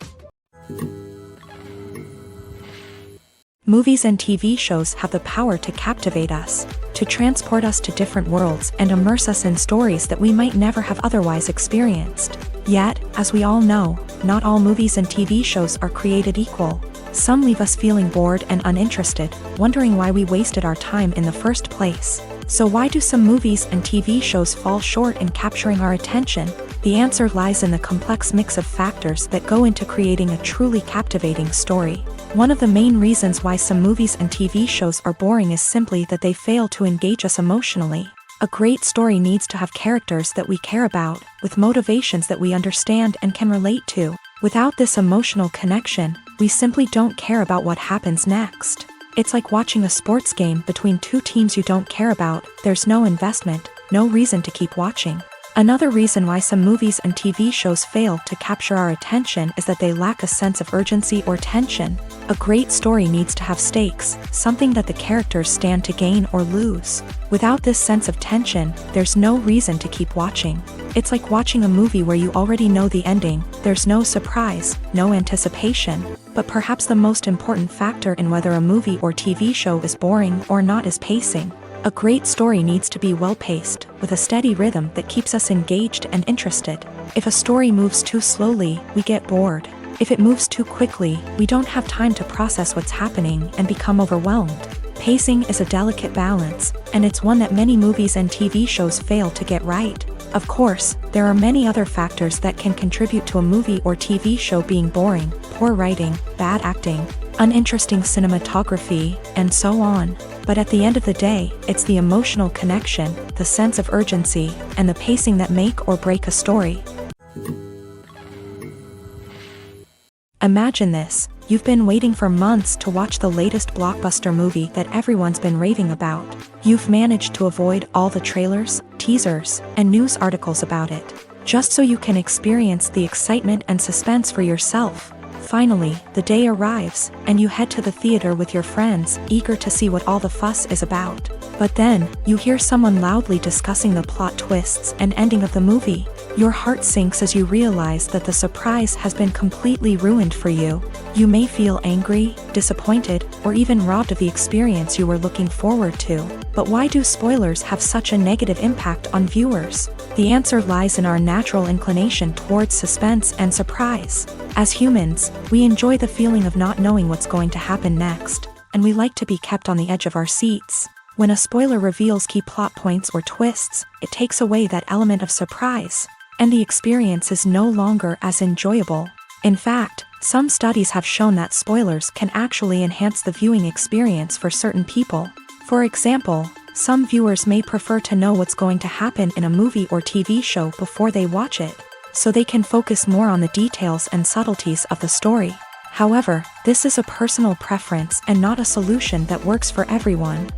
Movies and TV shows have the power to captivate us, to transport us to different worlds and immerse us in stories that we might never have otherwise experienced. Yet, as we all know, not all movies and TV shows are created equal. Some leave us feeling bored and uninterested, wondering why we wasted our time in the first place. So why do some movies and TV shows fall short in capturing our attention? The answer lies in the complex mix of factors that go into creating a truly captivating story. One of the main reasons why some movies and TV shows are boring is simply that they fail to engage us emotionally. A great story needs to have characters that we care about, with motivations that we understand and can relate to. Without this emotional connection, we simply don't care about what happens next. It's like watching a sports game between two teams you don't care about. There's no investment, no reason to keep watching. Another reason why some movies and TV shows fail to capture our attention is that they lack a sense of urgency or tension. A great story needs to have stakes, something that the characters stand to gain or lose. Without this sense of tension, there's no reason to keep watching. It's like watching a movie where you already know the ending. There's no surprise, no anticipation. But perhaps the most important factor in whether a movie or TV show is boring or not is pacing. A great story needs to be well-paced, with a steady rhythm that keeps us engaged and interested. If a story moves too slowly, we get bored. If it moves too quickly, we don't have time to process what's happening and become overwhelmed. Pacing is a delicate balance, and it's one that many movies and TV shows fail to get right. Of course, there are many other factors that can contribute to a movie or TV show being boring: poor writing, bad acting, uninteresting cinematography, and so on. But at the end of the day, it's the emotional connection, the sense of urgency, and the pacing that make or break a story. Imagine this: you've been waiting for months to watch the latest blockbuster movie that everyone's been raving about. You've managed to avoid all the trailers, teasers, and news articles about it, just so you can experience the excitement and suspense for yourself. Finally, the day arrives, and you head to the theater with your friends, eager to see what all the fuss is about. But then, you hear someone loudly discussing the plot twists and ending of the movie. Your heart sinks as you realize that the surprise has been completely ruined for you. You may feel angry, disappointed, or even robbed of the experience you were looking forward to. But why do spoilers have such a negative impact on viewers? The answer lies in our natural inclination towards suspense and surprise. As humans, we enjoy the feeling of not knowing what's going to happen next, and we like to be kept on the edge of our seats. When a spoiler reveals key plot points or twists, it takes away that element of surprise, and the experience is no longer as enjoyable. In fact, some studies have shown that spoilers can actually enhance the viewing experience for certain people. For example, some viewers may prefer to know what's going to happen in a movie or TV show before they watch it. so they can focus more on the details and subtleties of the story. However, this is a personal preference and not a solution that works for everyone.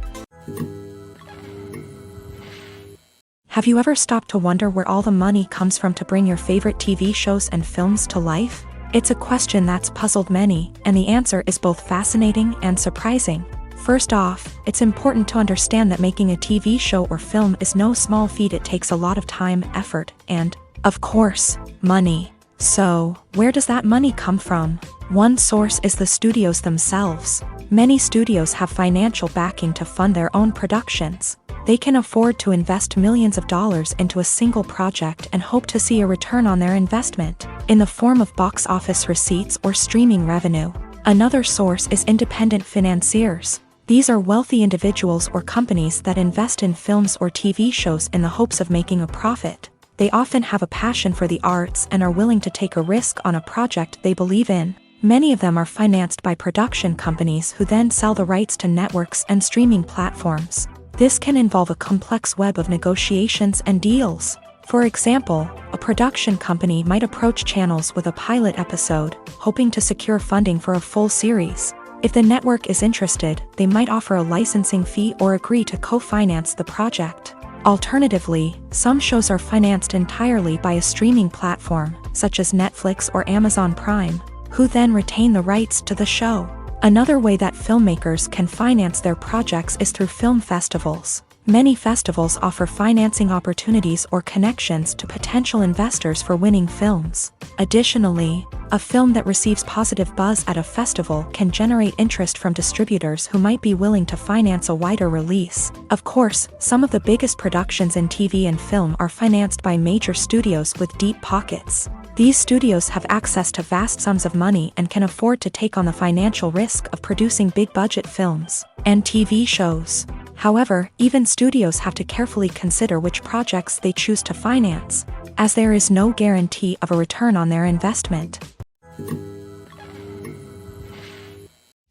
Have you ever stopped to wonder where all the money comes from to bring your favorite TV shows and films to life? It's a question that's puzzled many, and the answer is both fascinating and surprising. First off, it's important to understand that making a TV show or film is no small feat. It takes a lot of time, effort, and, of course, money. So, where does that money come from? One source is the studios themselves. Many studios have financial backing to fund their own productions. They can afford to invest millions of dollars into a single project and hope to see a return on their investment, in the form of box office receipts or streaming revenue. Another source is independent financiers. These are wealthy individuals or companies that invest in films or TV shows in the hopes of making a profit. They often have a passion for the arts and are willing to take a risk on a project they believe in. Many of them are financed by production companies who then sell the rights to networks and streaming platforms. This can involve a complex web of negotiations and deals. For example, a production company might approach channels with a pilot episode, hoping to secure funding for a full series. If the network is interested, they might offer a licensing fee or agree to co-finance the project. Alternatively, some shows are financed entirely by a streaming platform, such as Netflix or Amazon Prime, who then retain the rights to the show. Another way that filmmakers can finance their projects is through film festivals. Many festivals offer financing opportunities or connections to potential investors for winning films. Additionally, a film that receives positive buzz at a festival can generate interest from distributors who might be willing to finance a wider release. Of course, some of the biggest productions in TV and film are financed by major studios with deep pockets. These studios have access to vast sums of money and can afford to take on the financial risk of producing big-budget films and TV shows. However, even studios have to carefully consider which projects they choose to finance, as there is no guarantee of a return on their investment.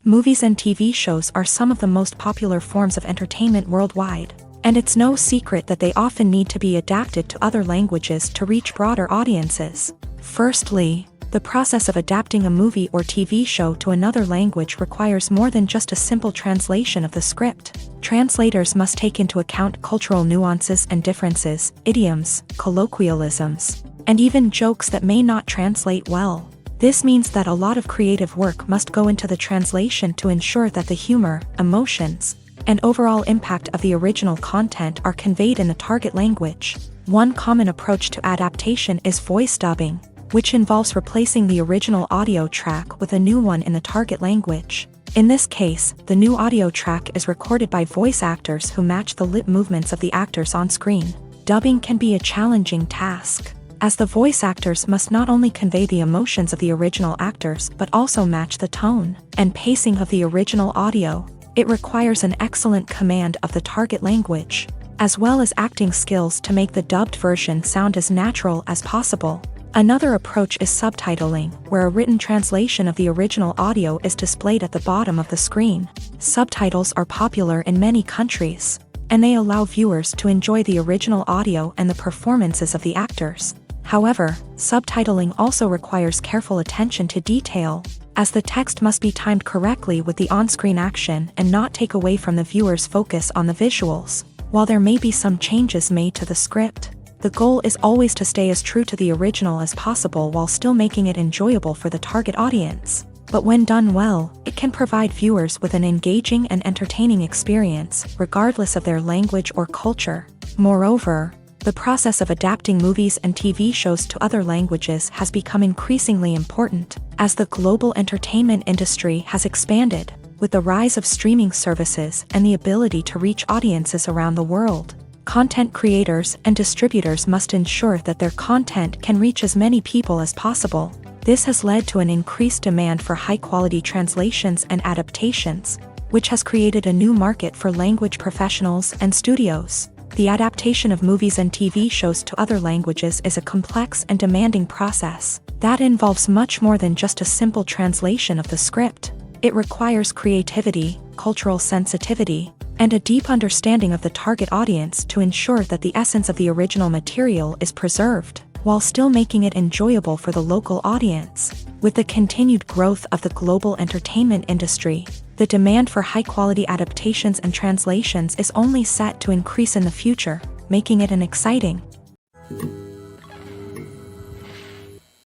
Movies and TV shows are some of the most popular forms of entertainment worldwide, and it's no secret that they often need to be adapted to other languages to reach broader audiences. Firstly, the process of adapting a movie or TV show to another language requires more than just a simple translation of the script. Translators must take into account cultural nuances and differences, idioms, colloquialisms, and even jokes that may not translate well. This means that a lot of creative work must go into the translation to ensure that the humor, emotions, and overall impact of the original content are conveyed in the target language. One common approach to adaptation is voice dubbing, which involves replacing the original audio track with a new one in the target language. In this case, the new audio track is recorded by voice actors who match the lip movements of the actors on screen. Dubbing can be a challenging task, as the voice actors must not only convey the emotions of the original actors but also match the tone and pacing of the original audio. It requires an excellent command of the target language, as well as acting skills to make the dubbed version sound as natural as possible. Another approach is subtitling, where a written translation of the original audio is displayed at the bottom of the screen. Subtitles are popular in many countries, and they allow viewers to enjoy the original audio and the performances of the actors. However, subtitling also requires careful attention to detail, as the text must be timed correctly with the on-screen action and not take away from the viewer's focus on the visuals. While there may be some changes made to the script, the goal is always to stay as true to the original as possible while still making it enjoyable for the target audience. But when done well, it can provide viewers with an engaging and entertaining experience, regardless of their language or culture. Moreover, the process of adapting movies and TV shows to other languages has become increasingly important, as the global entertainment industry has expanded, with the rise of streaming services and the ability to reach audiences around the world. Content creators and distributors must ensure that their content can reach as many people as possible. This has led to an increased demand for high-quality translations and adaptations, which has created a new market for language professionals and studios. The adaptation of movies and TV shows to other languages is a complex and demanding process that involves much more than just a simple translation of the script. It requires creativity, cultural sensitivity, and a deep understanding of the target audience to ensure that the essence of the original material is preserved. while still making it enjoyable for the local audience. With the continued growth of the global entertainment industry, the demand for high-quality adaptations and translations is only set to increase in the future, making it an exciting.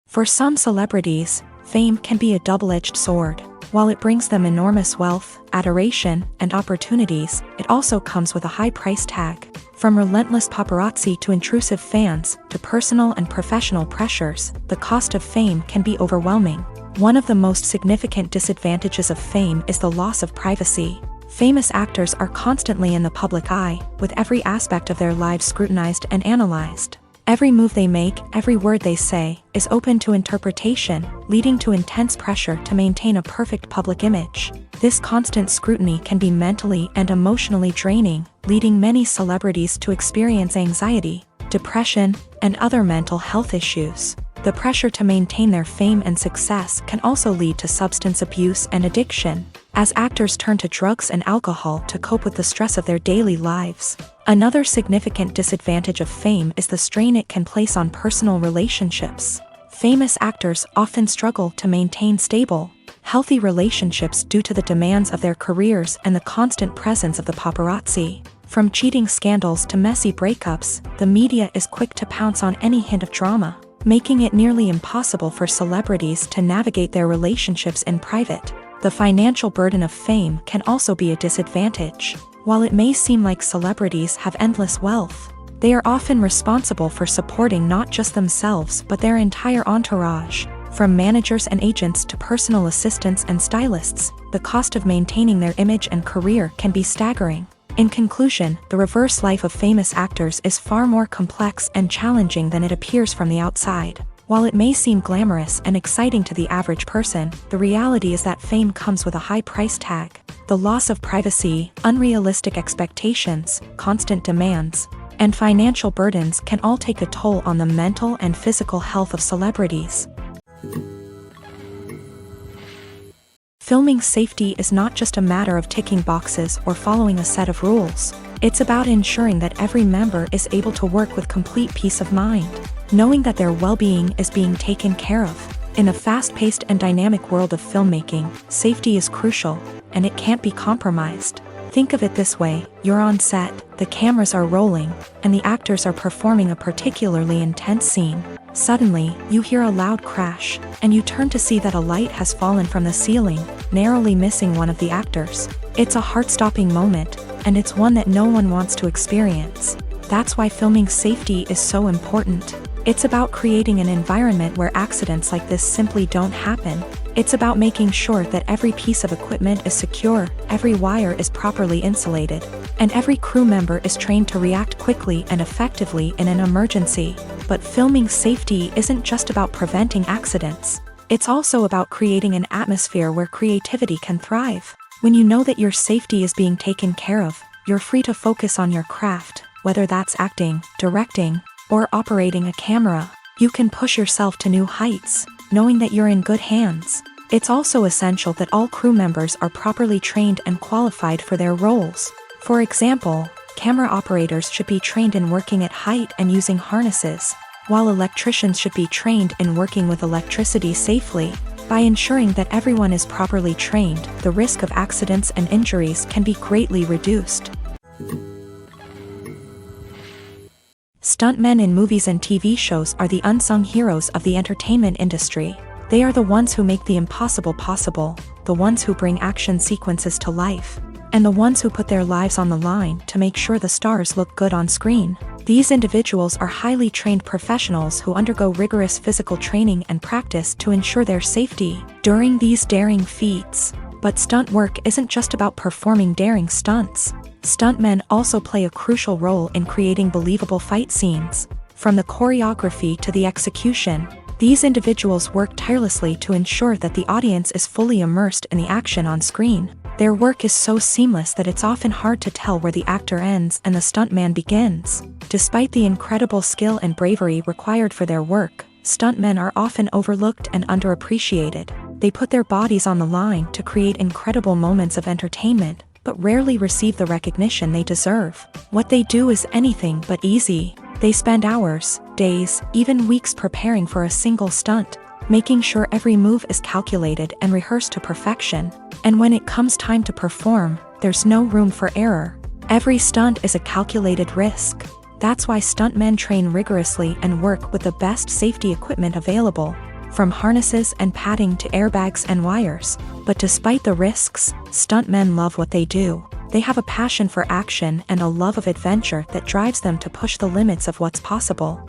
For some celebrities, fame can be a double-edged sword. While it brings them enormous wealth, adoration, and opportunities, it also comes with a high price tag. From relentless paparazzi to intrusive fans, to personal and professional pressures, the cost of fame can be overwhelming. One of the most significant disadvantages of fame is the loss of privacy. Famous actors are constantly in the public eye, with every aspect of their lives scrutinized and analyzed. Every move they make, every word they say, is open to interpretation, leading to intense pressure to maintain a perfect public image. This constant scrutiny can be mentally and emotionally draining, leading many celebrities to experience anxiety, depression, and other mental health issues. The pressure to maintain their fame and success can also lead to substance abuse and addiction, as actors turn to drugs and alcohol to cope with the stress of their daily lives. Another significant disadvantage of fame is the strain it can place on personal relationships. Famous actors often struggle to maintain stable, healthy relationships due to the demands of their careers and the constant presence of the paparazzi. From cheating scandals to messy breakups, the media is quick to pounce on any hint of drama, making it nearly impossible for celebrities to navigate their relationships in private. The financial burden of fame can also be a disadvantage. While it may seem like celebrities have endless wealth, they are often responsible for supporting not just themselves but their entire entourage. From managers and agents to personal assistants and stylists, the cost of maintaining their image and career can be staggering. In conclusion, the reverse life of famous actors is far more complex and challenging than it appears from the outside. While it may seem glamorous and exciting to the average person, the reality is that fame comes with a high price tag. The loss of privacy, unrealistic expectations, constant demands, and financial burdens can all take a toll on the mental and physical health of celebrities. Filming safety is not just a matter of ticking boxes or following a set of rules. It's about ensuring that every member is able to work with complete peace of mind, knowing that their well-being is being taken care of. In a fast-paced and dynamic world of filmmaking, safety is crucial, and it can't be compromised. Think of it this way: you're on set, the cameras are rolling, and the actors are performing a particularly intense scene. Suddenly, you hear a loud crash, and you turn to see that a light has fallen from the ceiling, narrowly missing one of the actors. It's a heart-stopping moment, and it's one that no one wants to experience. That's why filming safety is so important. It's about creating an environment where accidents like this simply don't happen. It's about making sure that every piece of equipment is secure, every wire is properly insulated, and every crew member is trained to react quickly and effectively in an emergency. But filming safety isn't just about preventing accidents. It's also about creating an atmosphere where creativity can thrive. When you know that your safety is being taken care of, you're free to focus on your craft, whether that's acting, directing, or operating a camera. You can push yourself to new heights, knowing that you're in good hands. It's also essential that all crew members are properly trained and qualified for their roles. For example, camera operators should be trained in working at height and using harnesses, while electricians should be trained in working with electricity safely. By ensuring that everyone is properly trained, the risk of accidents and injuries can be greatly reduced. Stuntmen in movies and TV shows are the unsung heroes of the entertainment industry. They are the ones who make the impossible possible, the ones who bring action sequences to life, and the ones who put their lives on the line to make sure the stars look good on screen. These individuals are highly trained professionals who undergo rigorous physical training and practice to ensure their safety during these daring feats. But stunt work isn't just about performing daring stunts. Stuntmen also play a crucial role in creating believable fight scenes. From the choreography to the execution, these individuals work tirelessly to ensure that the audience is fully immersed in the action on screen. Their work is so seamless that it's often hard to tell where the actor ends and the stuntman begins. Despite the incredible skill and bravery required for their work, stuntmen are often overlooked and underappreciated. They put their bodies on the line to create incredible moments of entertainment, but rarely receive the recognition they deserve. What they do is anything but easy. They spend hours, days, even weeks preparing for a single stunt, making sure every move is calculated and rehearsed to perfection. And when it comes time to perform, there's no room for error. Every stunt is a calculated risk. That's why stuntmen train rigorously and work with the best safety equipment available, from harnesses and padding to airbags and wires. But despite the risks, stuntmen love what they do. They have a passion for action and a love of adventure that drives them to push the limits of what's possible.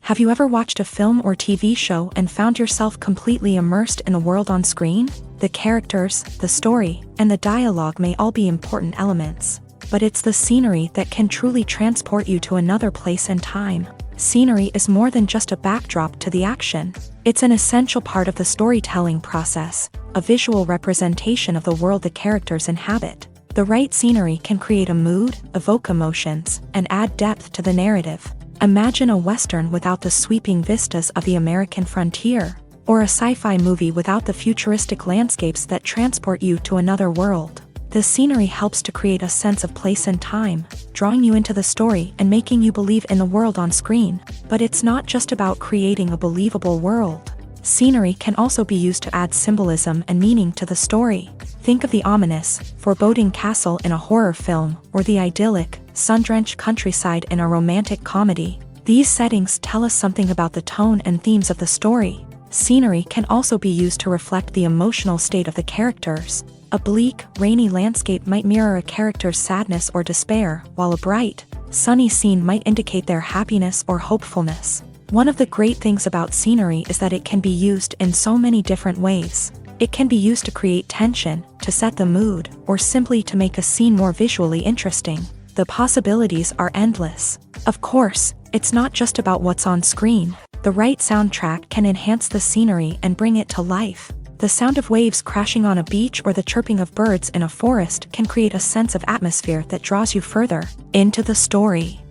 Have you ever watched a film or TV show and found yourself completely immersed in the world on screen? The characters, the story, and the dialogue may all be important elements, but it's the scenery that can truly transport you to another place and time. Scenery is more than just a backdrop to the action. It's an essential part of the storytelling process, a visual representation of the world the characters inhabit. The right scenery can create a mood, evoke emotions, and add depth to the narrative. Imagine a Western without the sweeping vistas of the American frontier, or a sci-fi movie without the futuristic landscapes that transport you to another world. The scenery helps to create a sense of place and time, drawing you into the story and making you believe in the world on screen. But it's not just about creating a believable world. Scenery can also be used to add symbolism and meaning to the story. Think of the ominous, foreboding castle in a horror film, or the idyllic, sun-drenched countryside in a romantic comedy. These settings tell us something about the tone and themes of the story. Scenery can also be used to reflect the emotional state of the characters. A bleak, rainy landscape might mirror a character's sadness or despair, while a bright, sunny scene might indicate their happiness or hopefulness. One of the great things about scenery is that it can be used in so many different ways. It can be used to create tension, to set the mood, or simply to make a scene more visually interesting. The possibilities are endless. Of course, it's not just about what's on screen. The right soundtrack can enhance the scenery and bring it to life. The sound of waves crashing on a beach or the chirping of birds in a forest can create a sense of atmosphere that draws you further into the story.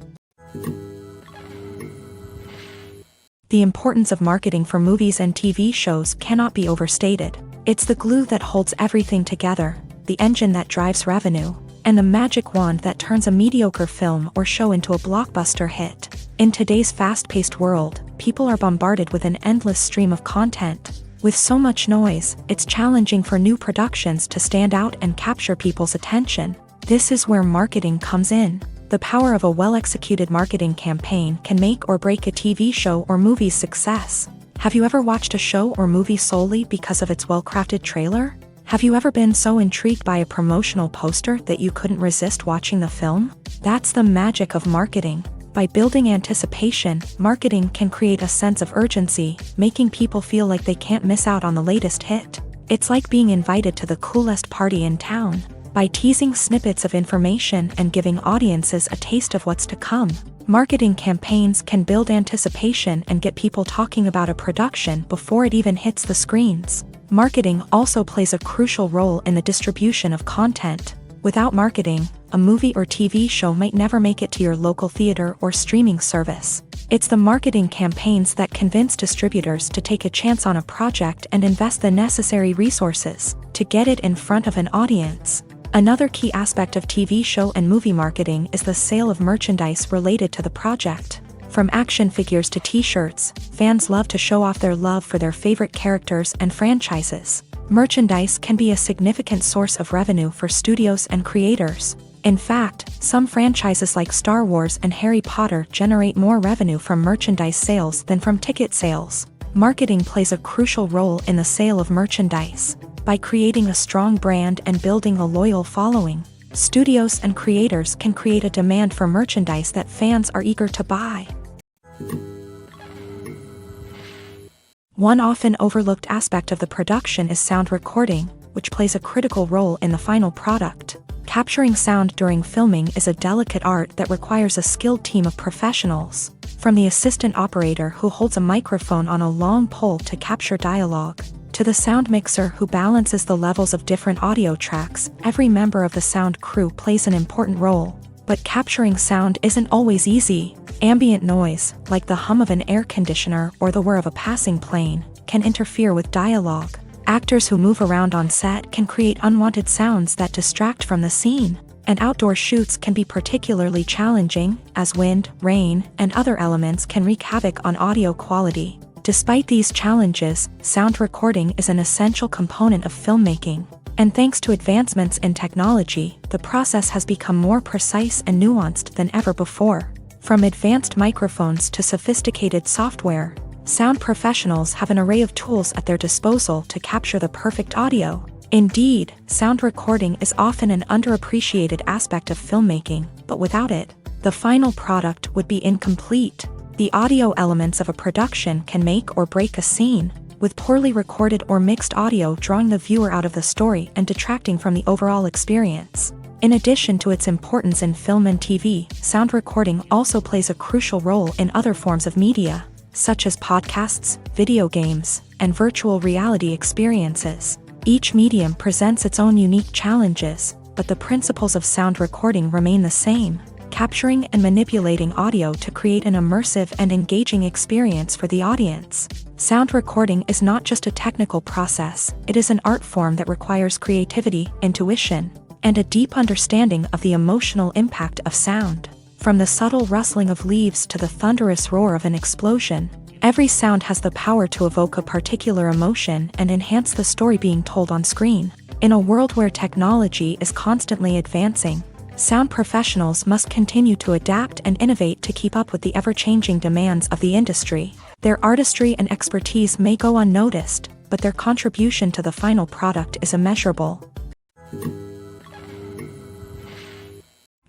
The importance of marketing for movies and TV shows cannot be overstated. It's the glue that holds everything together, the engine that drives revenue, and the magic wand that turns a mediocre film or show into a blockbuster hit. In today's fast-paced world, people are bombarded with an endless stream of content. With so much noise, it's challenging for new productions to stand out and capture people's attention. This is where marketing comes in. The power of a well-executed marketing campaign can make or break a TV show or movie's success. Have you ever watched a show or movie solely because of its well-crafted trailer? Have you ever been so intrigued by a promotional poster that you couldn't resist watching the film? That's the magic of marketing. By building anticipation, marketing can create a sense of urgency, making people feel like they can't miss out on the latest hit. It's like being invited to the coolest party in town. By teasing snippets of information and giving audiences a taste of what's to come, marketing campaigns can build anticipation and get people talking about a production before it even hits the screens. Marketing also plays a crucial role in the distribution of content. Without marketing, a movie or TV show might never make it to your local theater or streaming service. It's the marketing campaigns that convince distributors to take a chance on a project and invest the necessary resources to get it in front of an audience. Another key aspect of TV show and movie marketing is the sale of merchandise related to the project. From action figures to t-shirts, fans love to show off their love for their favorite characters and franchises. Merchandise can be a significant source of revenue for studios and creators. In fact, some franchises like Star Wars and Harry Potter generate more revenue from merchandise sales than from ticket sales. Marketing plays a crucial role in the sale of merchandise. By creating a strong brand and building a loyal following, studios and creators can create a demand for merchandise that fans are eager to buy. One often overlooked aspect of the production is sound recording, which plays a critical role in the final product. Capturing sound during filming is a delicate art that requires a skilled team of professionals. From the assistant operator who holds a microphone on a long pole to capture dialogue, to the sound mixer who balances the levels of different audio tracks, every member of the sound crew plays an important role. But capturing sound isn't always easy. Ambient noise, like the hum of an air conditioner or the whir of a passing plane, can interfere with dialogue. Actors who move around on set can create unwanted sounds that distract from the scene. And outdoor shoots can be particularly challenging, as wind, rain, and other elements can wreak havoc on audio quality. Despite these challenges, sound recording is an essential component of filmmaking. And thanks to advancements in technology, the process has become more precise and nuanced than ever before. From advanced microphones to sophisticated software, sound professionals have an array of tools at their disposal to capture the perfect audio. Indeed, sound recording is often an underappreciated aspect of filmmaking, but without it, the final product would be incomplete. The audio elements of a production can make or break a scene, with poorly recorded or mixed audio drawing the viewer out of the story and detracting from the overall experience. In addition to its importance in film and TV, sound recording also plays a crucial role in other forms of media, such as podcasts, video games, and virtual reality experiences. Each medium presents its own unique challenges, but the principles of sound recording remain the same, capturing and manipulating audio to create an immersive and engaging experience for the audience. Sound recording is not just a technical process, it is an art form that requires creativity, intuition, and a deep understanding of the emotional impact of sound. From the subtle rustling of leaves to the thunderous roar of an explosion, every sound has the power to evoke a particular emotion and enhance the story being told on screen. In a world where technology is constantly advancing, sound professionals must continue to adapt and innovate to keep up with the ever-changing demands of the industry. Their artistry and expertise may go unnoticed, but their contribution to the final product is immeasurable.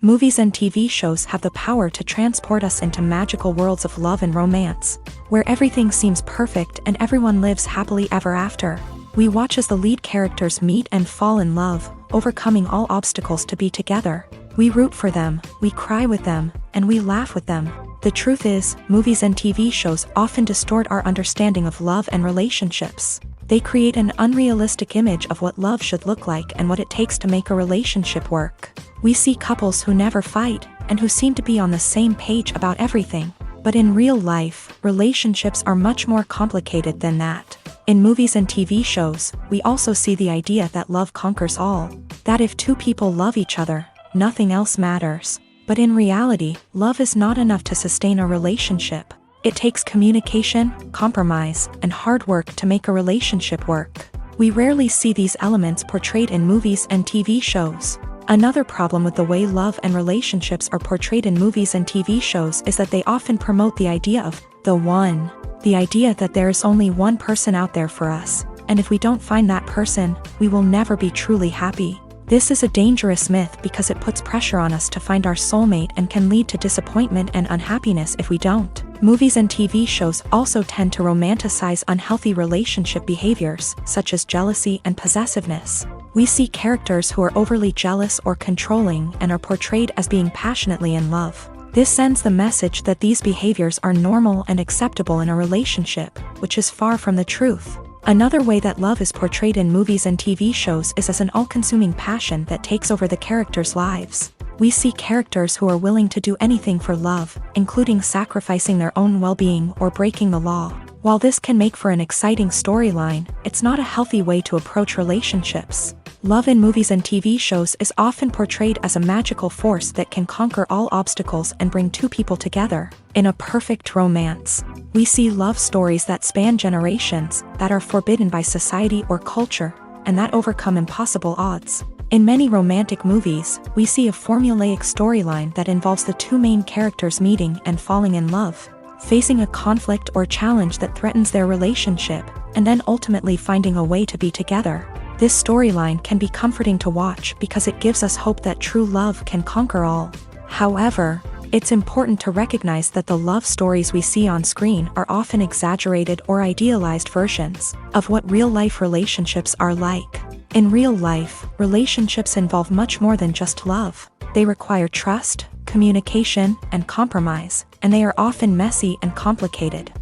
Movies and TV shows have the power to transport us into magical worlds of love and romance, where everything seems perfect and everyone lives happily ever after. We watch as the lead characters meet and fall in love, overcoming all obstacles to be together. We root for them, we cry with them, and we laugh with them. The truth is, movies and TV shows often distort our understanding of love and relationships. They create an unrealistic image of what love should look like and what it takes to make a relationship work. We see couples who never fight, and who seem to be on the same page about everything. But in real life, relationships are much more complicated than that. In movies and TV shows, we also see the idea that love conquers all. That if two people love each other, nothing else matters. But in reality, love is not enough to sustain a relationship. It takes communication, compromise, and hard work to make a relationship work. We rarely see these elements portrayed in movies and TV shows. Another problem with the way love and relationships are portrayed in movies and TV shows is that they often promote the idea of the one. The idea that there is only one person out there for us, and if we don't find that person, we will never be truly happy. This is a dangerous myth because it puts pressure on us to find our soulmate and can lead to disappointment and unhappiness if we don't. Movies and TV shows also tend to romanticize unhealthy relationship behaviors, such as jealousy and possessiveness. We see characters who are overly jealous or controlling and are portrayed as being passionately in love. This sends the message that these behaviors are normal and acceptable in a relationship, which is far from the truth. Another way that love is portrayed in movies and TV shows is as an all-consuming passion that takes over the characters' lives. We see characters who are willing to do anything for love, including sacrificing their own well-being or breaking the law. While this can make for an exciting storyline, it's not a healthy way to approach relationships. Love in movies and TV shows is often portrayed as a magical force that can conquer all obstacles and bring two people together. In a perfect romance, we see love stories that span generations, that are forbidden by society or culture, and that overcome impossible odds. In many romantic movies, we see a formulaic storyline that involves the two main characters meeting and falling in love, facing a conflict or challenge that threatens their relationship, and then ultimately finding a way to be together. This storyline can be comforting to watch because it gives us hope that true love can conquer all. However, it's important to recognize that the love stories we see on screen are often exaggerated or idealized versions of what real-life relationships are like. In real life, relationships involve much more than just love. They require trust, communication, and compromise, and they are often messy and complicated.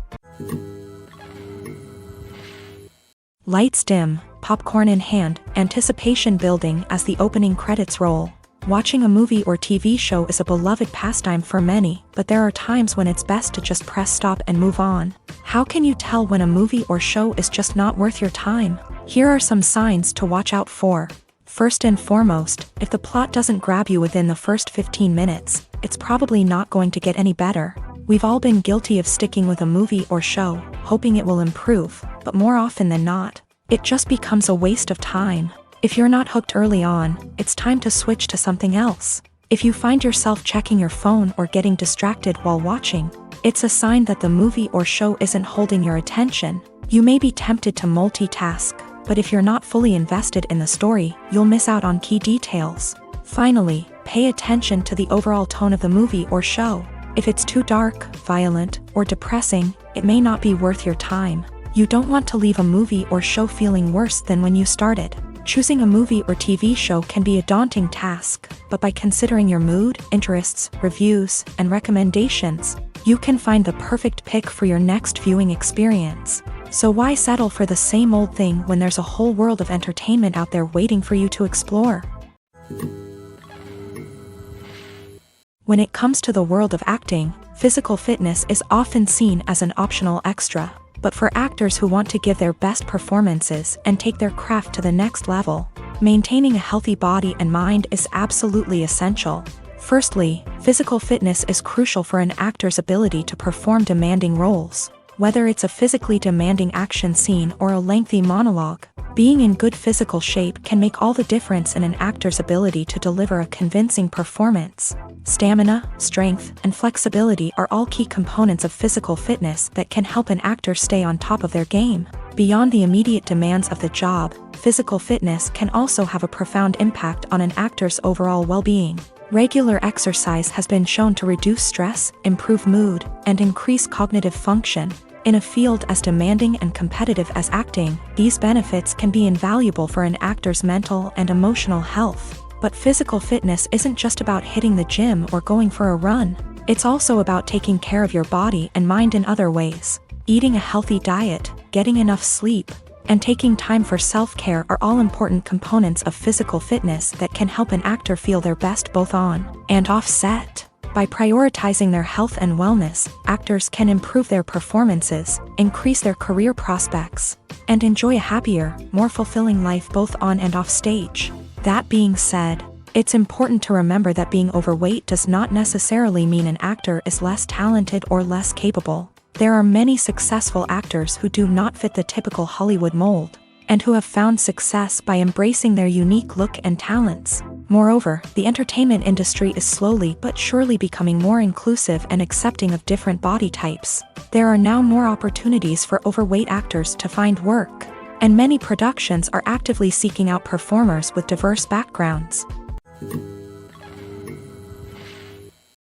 Lights dim, popcorn in hand, anticipation building as the opening credits roll. Watching a movie or TV show is a beloved pastime for many, but there are times when it's best to just press stop and move on. How can you tell when a movie or show is just not worth your time? Here are some signs to watch out for. First and foremost, if the plot doesn't grab you within the first 15 minutes, it's probably not going to get any better. We've all been guilty of sticking with a movie or show, hoping it will improve, but more often than not, it just becomes a waste of time. If you're not hooked early on, it's time to switch to something else. If you find yourself checking your phone or getting distracted while watching, it's a sign that the movie or show isn't holding your attention. You may be tempted to multitask, but if you're not fully invested in the story, you'll miss out on key details. Finally, pay attention to the overall tone of the movie or show. If it's too dark, violent, or depressing, it may not be worth your time. You don't want to leave a movie or show feeling worse than when you started. Choosing a movie or TV show can be a daunting task, but by considering your mood, interests, reviews, and recommendations, you can find the perfect pick for your next viewing experience. So why settle for the same old thing when there's a whole world of entertainment out there waiting for you to explore? When it comes to the world of acting, physical fitness is often seen as an optional extra. But for actors who want to give their best performances and take their craft to the next level, maintaining a healthy body and mind is absolutely essential. Firstly, physical fitness is crucial for an actor's ability to perform demanding roles. Whether it's a physically demanding action scene or a lengthy monologue, being in good physical shape can make all the difference in an actor's ability to deliver a convincing performance. Stamina, strength, and flexibility are all key components of physical fitness that can help an actor stay on top of their game. Beyond the immediate demands of the job, physical fitness can also have a profound impact on an actor's overall well-being. Regular exercise has been shown to reduce stress, improve mood, and increase cognitive function. In a field as demanding and competitive as acting, these benefits can be invaluable for an actor's mental and emotional health. But physical fitness isn't just about hitting the gym or going for a run. It's also about taking care of your body and mind in other ways. Eating a healthy diet, getting enough sleep, and taking time for self-care are all important components of physical fitness that can help an actor feel their best both on and off set. By prioritizing their health and wellness, actors can improve their performances, increase their career prospects, and enjoy a happier, more fulfilling life both on and off stage. That being said, it's important to remember that being overweight does not necessarily mean an actor is less talented or less capable. There are many successful actors who do not fit the typical Hollywood mold, and who have found success by embracing their unique look and talents. Moreover, the entertainment industry is slowly but surely becoming more inclusive and accepting of different body types. There are now more opportunities for overweight actors to find work, and many productions are actively seeking out performers with diverse backgrounds.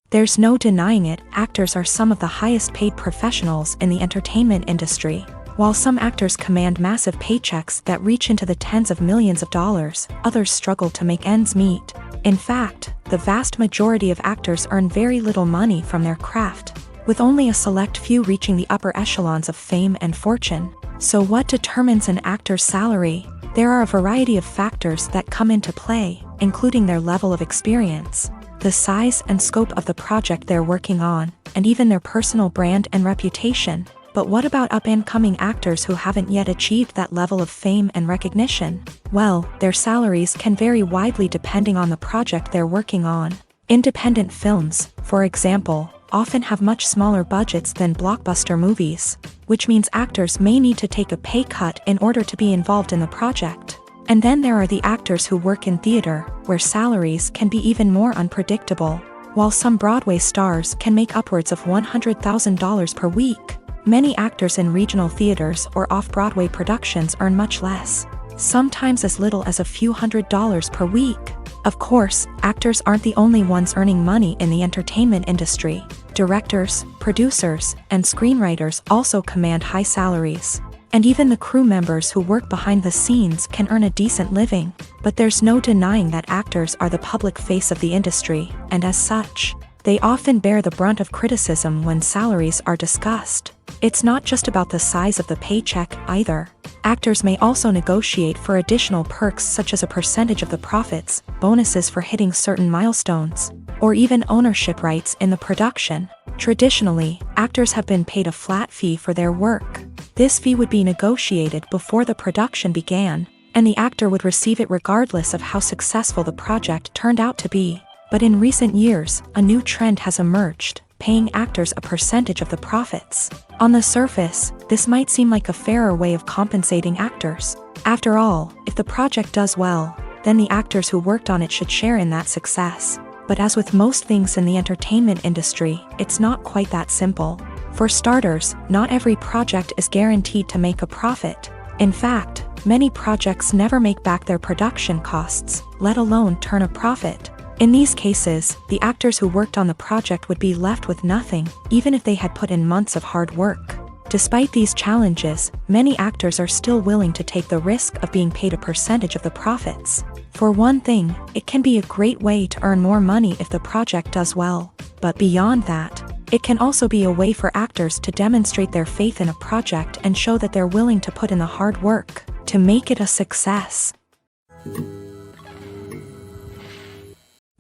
There's no denying it, actors are some of the highest paid professionals in the entertainment industry. While some actors command massive paychecks that reach into the tens of millions of dollars, others struggle to make ends meet. In fact, the vast majority of actors earn very little money from their craft, with only a select few reaching the upper echelons of fame and fortune. So what determines an actor's salary? There are a variety of factors that come into play, including their level of experience, the size and scope of the project they're working on, and even their personal brand and reputation. But what about up-and-coming actors who haven't yet achieved that level of fame and recognition? Well, their salaries can vary widely depending on the project they're working on. Independent films, for example, often have much smaller budgets than blockbuster movies, which means actors may need to take a pay cut in order to be involved in the project. And then there are the actors who work in theater, where salaries can be even more unpredictable. While some Broadway stars can make upwards of $100,000 per week, many actors in regional theaters or off-Broadway productions earn much less, sometimes as little as a few $100s per week. Of course, actors aren't the only ones earning money in the entertainment industry. Directors, producers, and screenwriters also command high salaries. And even the crew members who work behind the scenes can earn a decent living. But there's no denying that actors are the public face of the industry, and as such, they often bear the brunt of criticism when salaries are discussed. It's not just about the size of the paycheck, either. Actors may also negotiate for additional perks such as a percentage of the profits, bonuses for hitting certain milestones, or even ownership rights in the production. Traditionally, actors have been paid a flat fee for their work. This fee would be negotiated before the production began, and the actor would receive it regardless of how successful the project turned out to be. But in recent years, a new trend has emerged, paying actors a percentage of the profits. On the surface, this might seem like a fairer way of compensating actors. After all, if the project does well, then the actors who worked on it should share in that success. But as with most things in the entertainment industry, it's not quite that simple. For starters, not every project is guaranteed to make a profit. In fact, many projects never make back their production costs, let alone turn a profit. In these cases, the actors who worked on the project would be left with nothing, even if they had put in months of hard work. Despite these challenges, many actors are still willing to take the risk of being paid a percentage of the profits. For one thing, it can be a great way to earn more money if the project does well. But beyond that, it can also be a way for actors to demonstrate their faith in a project and show that they're willing to put in the hard work to make it a success.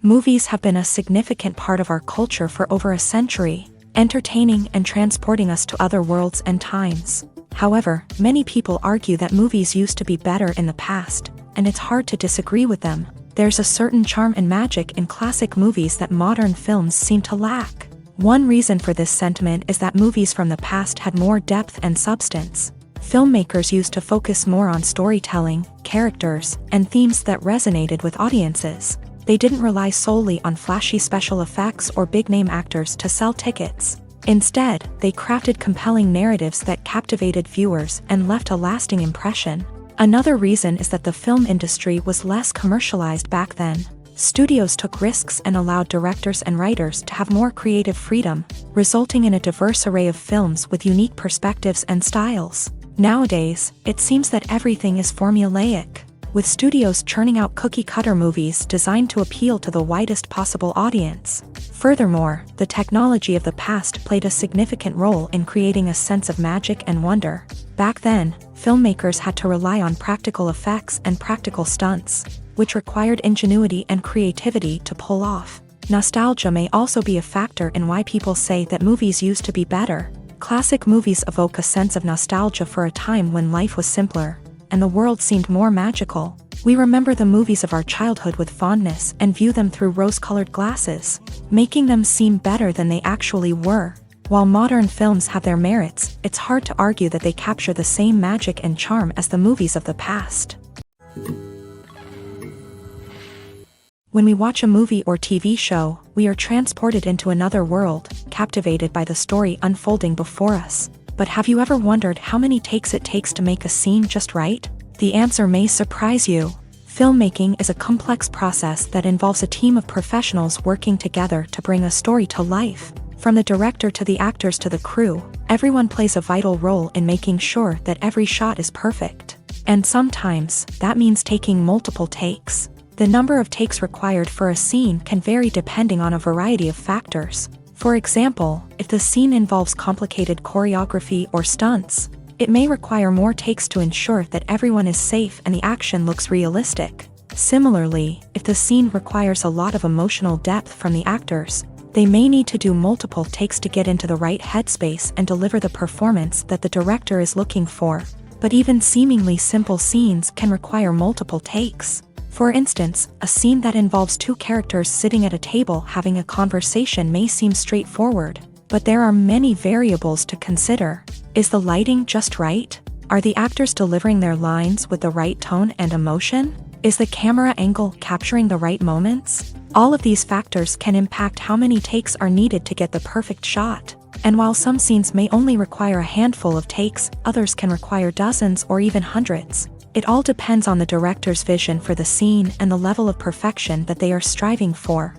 Movies have been a significant part of our culture for over a century, entertaining and transporting us to other worlds and times. However, many people argue that movies used to be better in the past, and it's hard to disagree with them. There's a certain charm and magic in classic movies that modern films seem to lack. One reason for this sentiment is that movies from the past had more depth and substance. Filmmakers used to focus more on storytelling, characters, and themes that resonated with audiences. They didn't rely solely on flashy special effects or big-name actors to sell tickets. Instead, they crafted compelling narratives that captivated viewers and left a lasting impression. Another reason is that the film industry was less commercialized back then. Studios took risks and allowed directors and writers to have more creative freedom, resulting in a diverse array of films with unique perspectives and styles. Nowadays, it seems that everything is formulaic, with studios churning out cookie-cutter movies designed to appeal to the widest possible audience. Furthermore, the technology of the past played a significant role in creating a sense of magic and wonder. Back then, filmmakers had to rely on practical effects and practical stunts, which required ingenuity and creativity to pull off. Nostalgia may also be a factor in why people say that movies used to be better. Classic movies evoke a sense of nostalgia for a time when life was simpler, and the world seemed more magical. We remember the movies of our childhood with fondness and view them through rose-colored glasses, making them seem better than they actually were. While modern films have their merits, it's hard to argue that they capture the same magic and charm as the movies of the past. When we watch a movie or TV show, we are transported into another world, captivated by the story unfolding before us. But have you ever wondered how many takes it takes to make a scene just right? The answer may surprise you. Filmmaking is a complex process that involves a team of professionals working together to bring a story to life. From the director to the actors to the crew, everyone plays a vital role in making sure that every shot is perfect. And sometimes, that means taking multiple takes. The number of takes required for a scene can vary depending on a variety of factors. For example, if the scene involves complicated choreography or stunts, it may require more takes to ensure that everyone is safe and the action looks realistic. Similarly, if the scene requires a lot of emotional depth from the actors, they may need to do multiple takes to get into the right headspace and deliver the performance that the director is looking for. But even seemingly simple scenes can require multiple takes. For instance, a scene that involves two characters sitting at a table having a conversation may seem straightforward, but there are many variables to consider. Is the lighting just right? Are the actors delivering their lines with the right tone and emotion? Is the camera angle capturing the right moments? All of these factors can impact how many takes are needed to get the perfect shot. And while some scenes may only require a handful of takes, others can require dozens or even hundreds. It all depends on the director's vision for the scene and the level of perfection that they are striving for.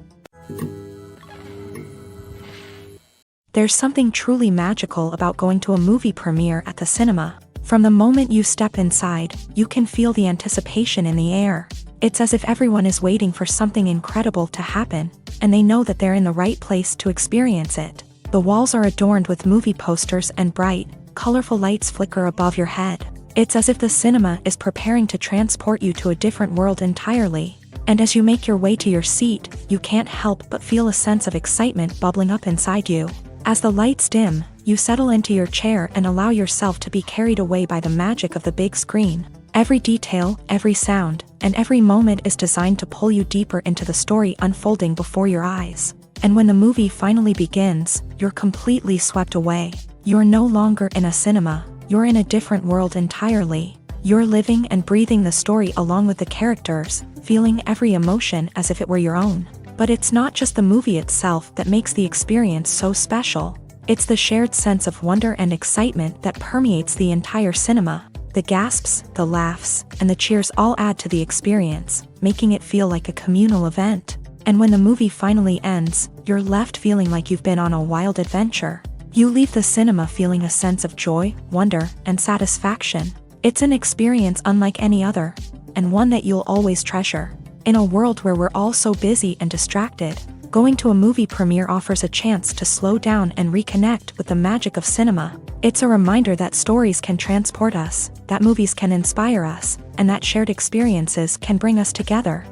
There's something truly magical about going to a movie premiere at the cinema. From the moment you step inside, you can feel the anticipation in the air. It's as if everyone is waiting for something incredible to happen, and they know that they're in the right place to experience it. The walls are adorned with movie posters and bright, colorful lights flicker above your head. It's as if the cinema is preparing to transport you to a different world entirely. And as you make your way to your seat, you can't help but feel a sense of excitement bubbling up inside you. As the lights dim, you settle into your chair and allow yourself to be carried away by the magic of the big screen. Every detail, every sound, and every moment is designed to pull you deeper into the story unfolding before your eyes. And when the movie finally begins, you're completely swept away. You're no longer in a cinema, you're in a different world entirely. You're living and breathing the story along with the characters, feeling every emotion as if it were your own. But it's not just the movie itself that makes the experience so special. It's the shared sense of wonder and excitement that permeates the entire cinema. The gasps, the laughs, and the cheers all add to the experience, making it feel like a communal event. And when the movie finally ends, you're left feeling like you've been on a wild adventure. You leave the cinema feeling a sense of joy, wonder, and satisfaction. It's an experience unlike any other, and one that you'll always treasure. In a world where we're all so busy and distracted, going to a movie premiere offers a chance to slow down and reconnect with the magic of cinema. It's a reminder that stories can transport us, that movies can inspire us, and that shared experiences can bring us together.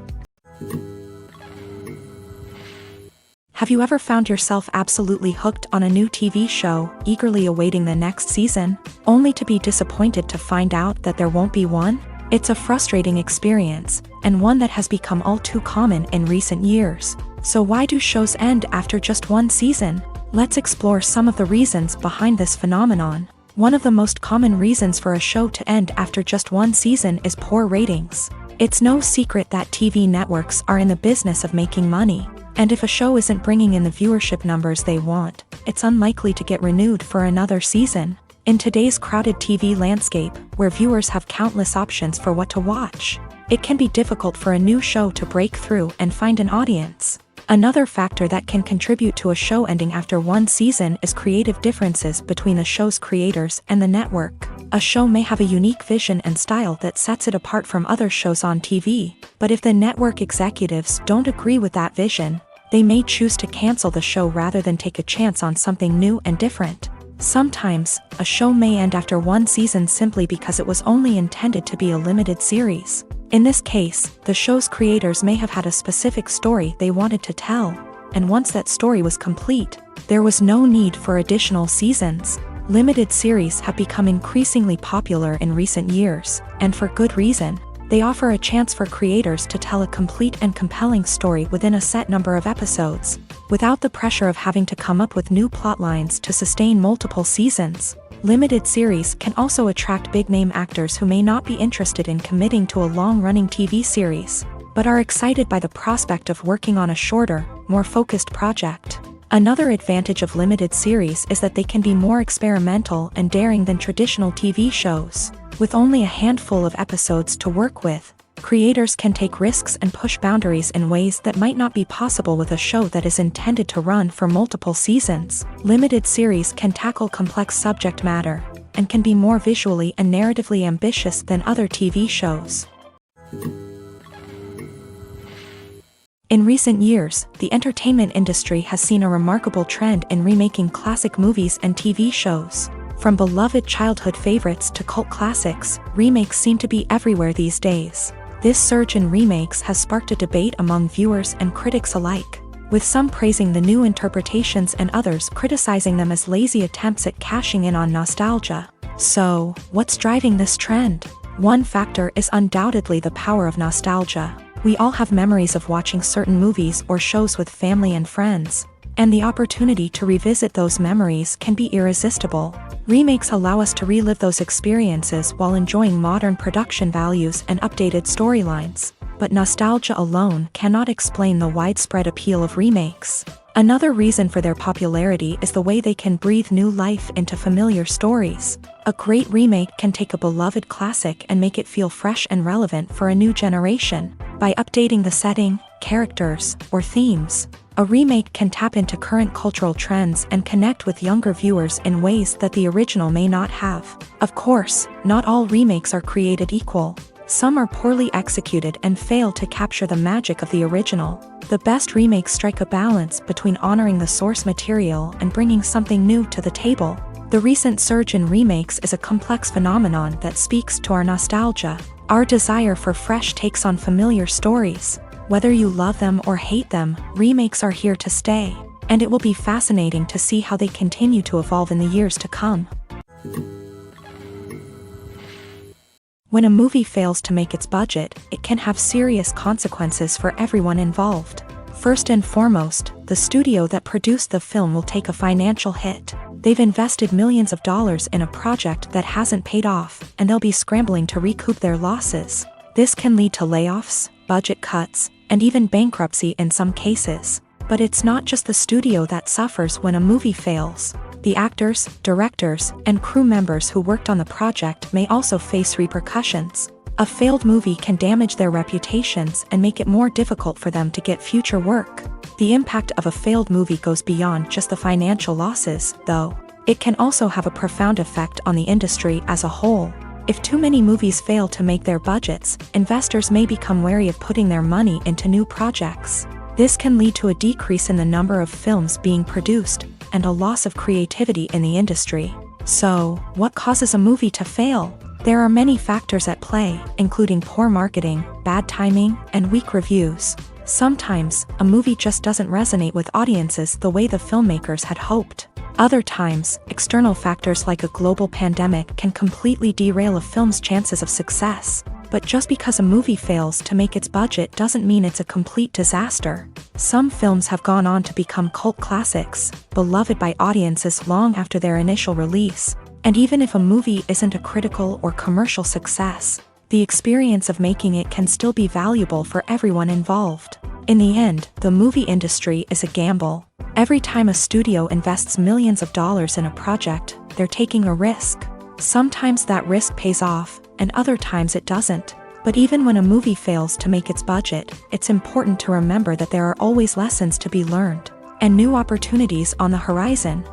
Have you ever found yourself absolutely hooked on a new TV show, eagerly awaiting the next season, only to be disappointed to find out that there won't be one? It's a frustrating experience, and one that has become all too common in recent years. So why do shows end after just one season? Let's explore some of the reasons behind this phenomenon. One of the most common reasons for a show to end after just one season is poor ratings. It's no secret that TV networks are in the business of making money. And if a show isn't bringing in the viewership numbers they want, it's unlikely to get renewed for another season. In today's crowded TV landscape, where viewers have countless options for what to watch, it can be difficult for a new show to break through and find an audience. Another factor that can contribute to a show ending after one season is creative differences between the show's creators and the network. A show may have a unique vision and style that sets it apart from other shows on TV, but if the network executives don't agree with that vision, they may choose to cancel the show rather than take a chance on something new and different. Sometimes, a show may end after one season simply because it was only intended to be a limited series. In this case, the show's creators may have had a specific story they wanted to tell, and once that story was complete, there was no need for additional seasons. Limited series have become increasingly popular in recent years, and for good reason. They offer a chance for creators to tell a complete and compelling story within a set number of episodes, without the pressure of having to come up with new plotlines to sustain multiple seasons. Limited series can also attract big-name actors who may not be interested in committing to a long-running TV series, but are excited by the prospect of working on a shorter, more focused project. Another advantage of limited series is that they can be more experimental and daring than traditional TV shows. With only a handful of episodes to work with, creators can take risks and push boundaries in ways that might not be possible with a show that is intended to run for multiple seasons. Limited series can tackle complex subject matter, and can be more visually and narratively ambitious than other TV shows. In recent years, the entertainment industry has seen a remarkable trend in remaking classic movies and TV shows. From beloved childhood favorites to cult classics, remakes seem to be everywhere these days. This surge in remakes has sparked a debate among viewers and critics alike, with some praising the new interpretations and others criticizing them as lazy attempts at cashing in on nostalgia. So, what's driving this trend? One factor is undoubtedly the power of nostalgia. We all have memories of watching certain movies or shows with family and friends, and the opportunity to revisit those memories can be irresistible. Remakes allow us to relive those experiences while enjoying modern production values and updated storylines. But nostalgia alone cannot explain the widespread appeal of remakes. Another reason for their popularity is the way they can breathe new life into familiar stories. A great remake can take a beloved classic and make it feel fresh and relevant for a new generation. By updating the setting, characters, or themes, a remake can tap into current cultural trends and connect with younger viewers in ways that the original may not have. Of course, not all remakes are created equal. Some are poorly executed and fail to capture the magic of the original. The best remakes strike a balance between honoring the source material and bringing something new to the table. The recent surge in remakes is a complex phenomenon that speaks to our nostalgia, our desire for fresh takes on familiar stories. Whether you love them or hate them, remakes are here to stay, and it will be fascinating to see how they continue to evolve in the years to come. When a movie fails to make its budget, it can have serious consequences for everyone involved. First and foremost, the studio that produced the film will take a financial hit. They've invested millions of dollars in a project that hasn't paid off, and they'll be scrambling to recoup their losses. This can lead to layoffs, budget cuts, and even bankruptcy in some cases. But it's not just the studio that suffers when a movie fails. The actors, directors, and crew members who worked on the project may also face repercussions. A failed movie can damage their reputations and make it more difficult for them to get future work. The impact of a failed movie goes beyond just the financial losses, though. It can also have a profound effect on the industry as a whole. If too many movies fail to make their budgets, investors may become wary of putting their money into new projects. This can lead to a decrease in the number of films being produced, and a loss of creativity in the industry. So, what causes a movie to fail? There are many factors at play, including poor marketing, bad timing, and weak reviews. Sometimes, a movie just doesn't resonate with audiences the way the filmmakers had hoped. Other times, external factors like a global pandemic can completely derail a film's chances of success. But just because a movie fails to make its budget doesn't mean it's a complete disaster. Some films have gone on to become cult classics, beloved by audiences long after their initial release. And even if a movie isn't a critical or commercial success, the experience of making it can still be valuable for everyone involved. In the end, the movie industry is a gamble. Every time a studio invests millions of dollars in a project, they're taking a risk. Sometimes that risk pays off, and other times it doesn't. But even when a movie fails to make its budget, it's important to remember that there are always lessons to be learned, and new opportunities on the horizon.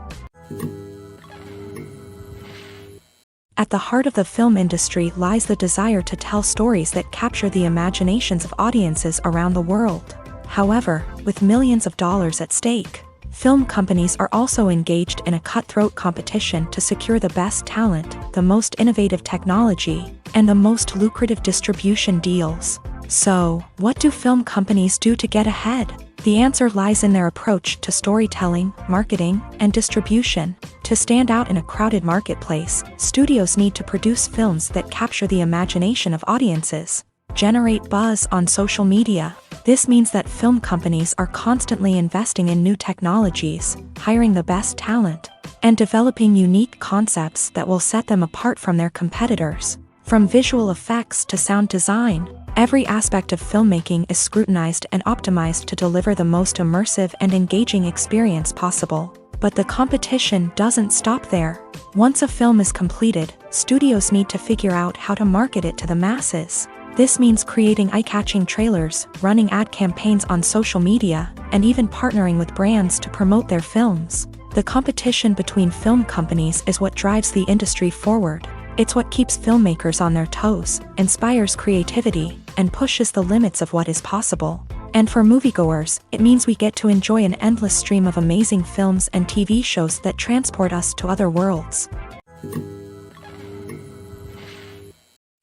At the heart of the film industry lies the desire to tell stories that capture the imaginations of audiences around the world. However, with millions of dollars at stake, film companies are also engaged in a cutthroat competition to secure the best talent, the most innovative technology, and the most lucrative distribution deals. So, what do film companies do to get ahead? The answer lies in their approach to storytelling, marketing, and distribution. To stand out in a crowded marketplace, studios need to produce films that capture the imagination of audiences, generate buzz on social media. This means that film companies are constantly investing in new technologies, hiring the best talent, and developing unique concepts that will set them apart from their competitors. From visual effects to sound design, every aspect of filmmaking is scrutinized and optimized to deliver the most immersive and engaging experience possible. But the competition doesn't stop there. Once a film is completed, studios need to figure out how to market it to the masses. This means creating eye-catching trailers, running ad campaigns on social media, and even partnering with brands to promote their films. The competition between film companies is what drives the industry forward. It's what keeps filmmakers on their toes, inspires creativity, and pushes the limits of what is possible. And for moviegoers, it means we get to enjoy an endless stream of amazing films and TV shows that transport us to other worlds.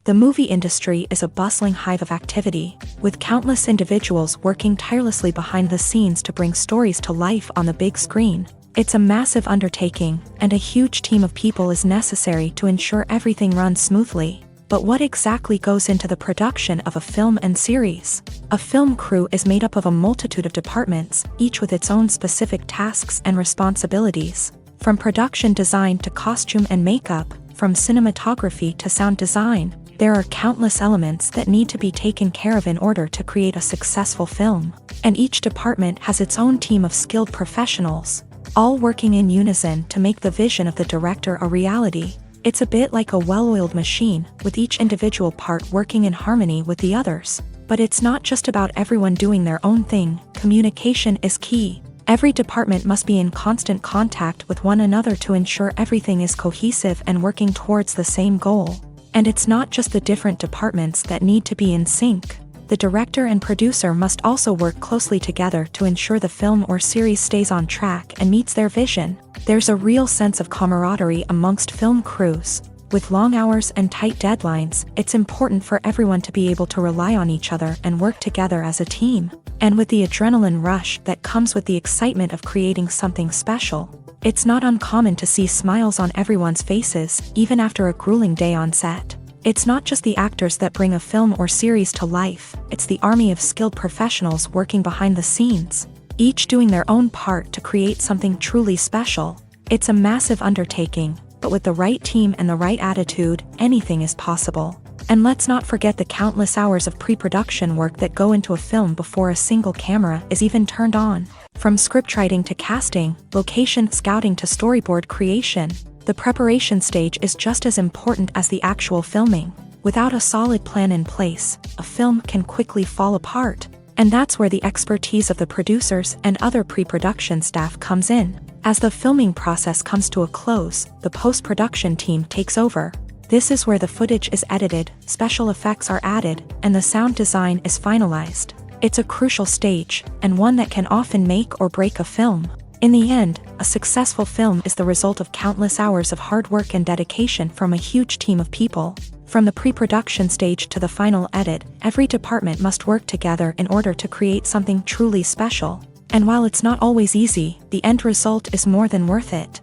The movie industry is a bustling hive of activity, with countless individuals working tirelessly behind the scenes to bring stories to life on the big screen. It's a massive undertaking, and a huge team of people is necessary to ensure everything runs smoothly. But what exactly goes into the production of a film and series? A film crew is made up of a multitude of departments, each with its own specific tasks and responsibilities. From production design to costume and makeup, from cinematography to sound design, there are countless elements that need to be taken care of in order to create a successful film. And each department has its own team of skilled professionals, all working in unison to make the vision of the director a reality. It's a bit like a well-oiled machine, with each individual part working in harmony with the others. But it's not just about everyone doing their own thing. Communication is key. Every department must be in constant contact with one another to ensure everything is cohesive and working towards the same goal. And it's not just the different departments that need to be in sync. The director and producer must also work closely together to ensure the film or series stays on track and meets their vision. There's a real sense of camaraderie amongst film crews. With long hours and tight deadlines, it's important for everyone to be able to rely on each other and work together as a team. And with the adrenaline rush that comes with the excitement of creating something special, it's not uncommon to see smiles on everyone's faces, even after a grueling day on set. It's not just the actors that bring a film or series to life, it's the army of skilled professionals working behind the scenes, each doing their own part to create something truly special. It's a massive undertaking, but with the right team and the right attitude, anything is possible. And let's not forget the countless hours of pre-production work that go into a film before a single camera is even turned on. From scriptwriting to casting, location scouting to storyboard creation, the preparation stage is just as important as the actual filming. Without a solid plan in place, a film can quickly fall apart. And that's where the expertise of the producers and other pre-production staff comes in. As the filming process comes to a close, the post-production team takes over. This is where the footage is edited, special effects are added, and the sound design is finalized. It's a crucial stage, and one that can often make or break a film. In the end, a successful film is the result of countless hours of hard work and dedication from a huge team of people. From the pre-production stage to the final edit, every department must work together in order to create something truly special. And while it's not always easy, the end result is more than worth it.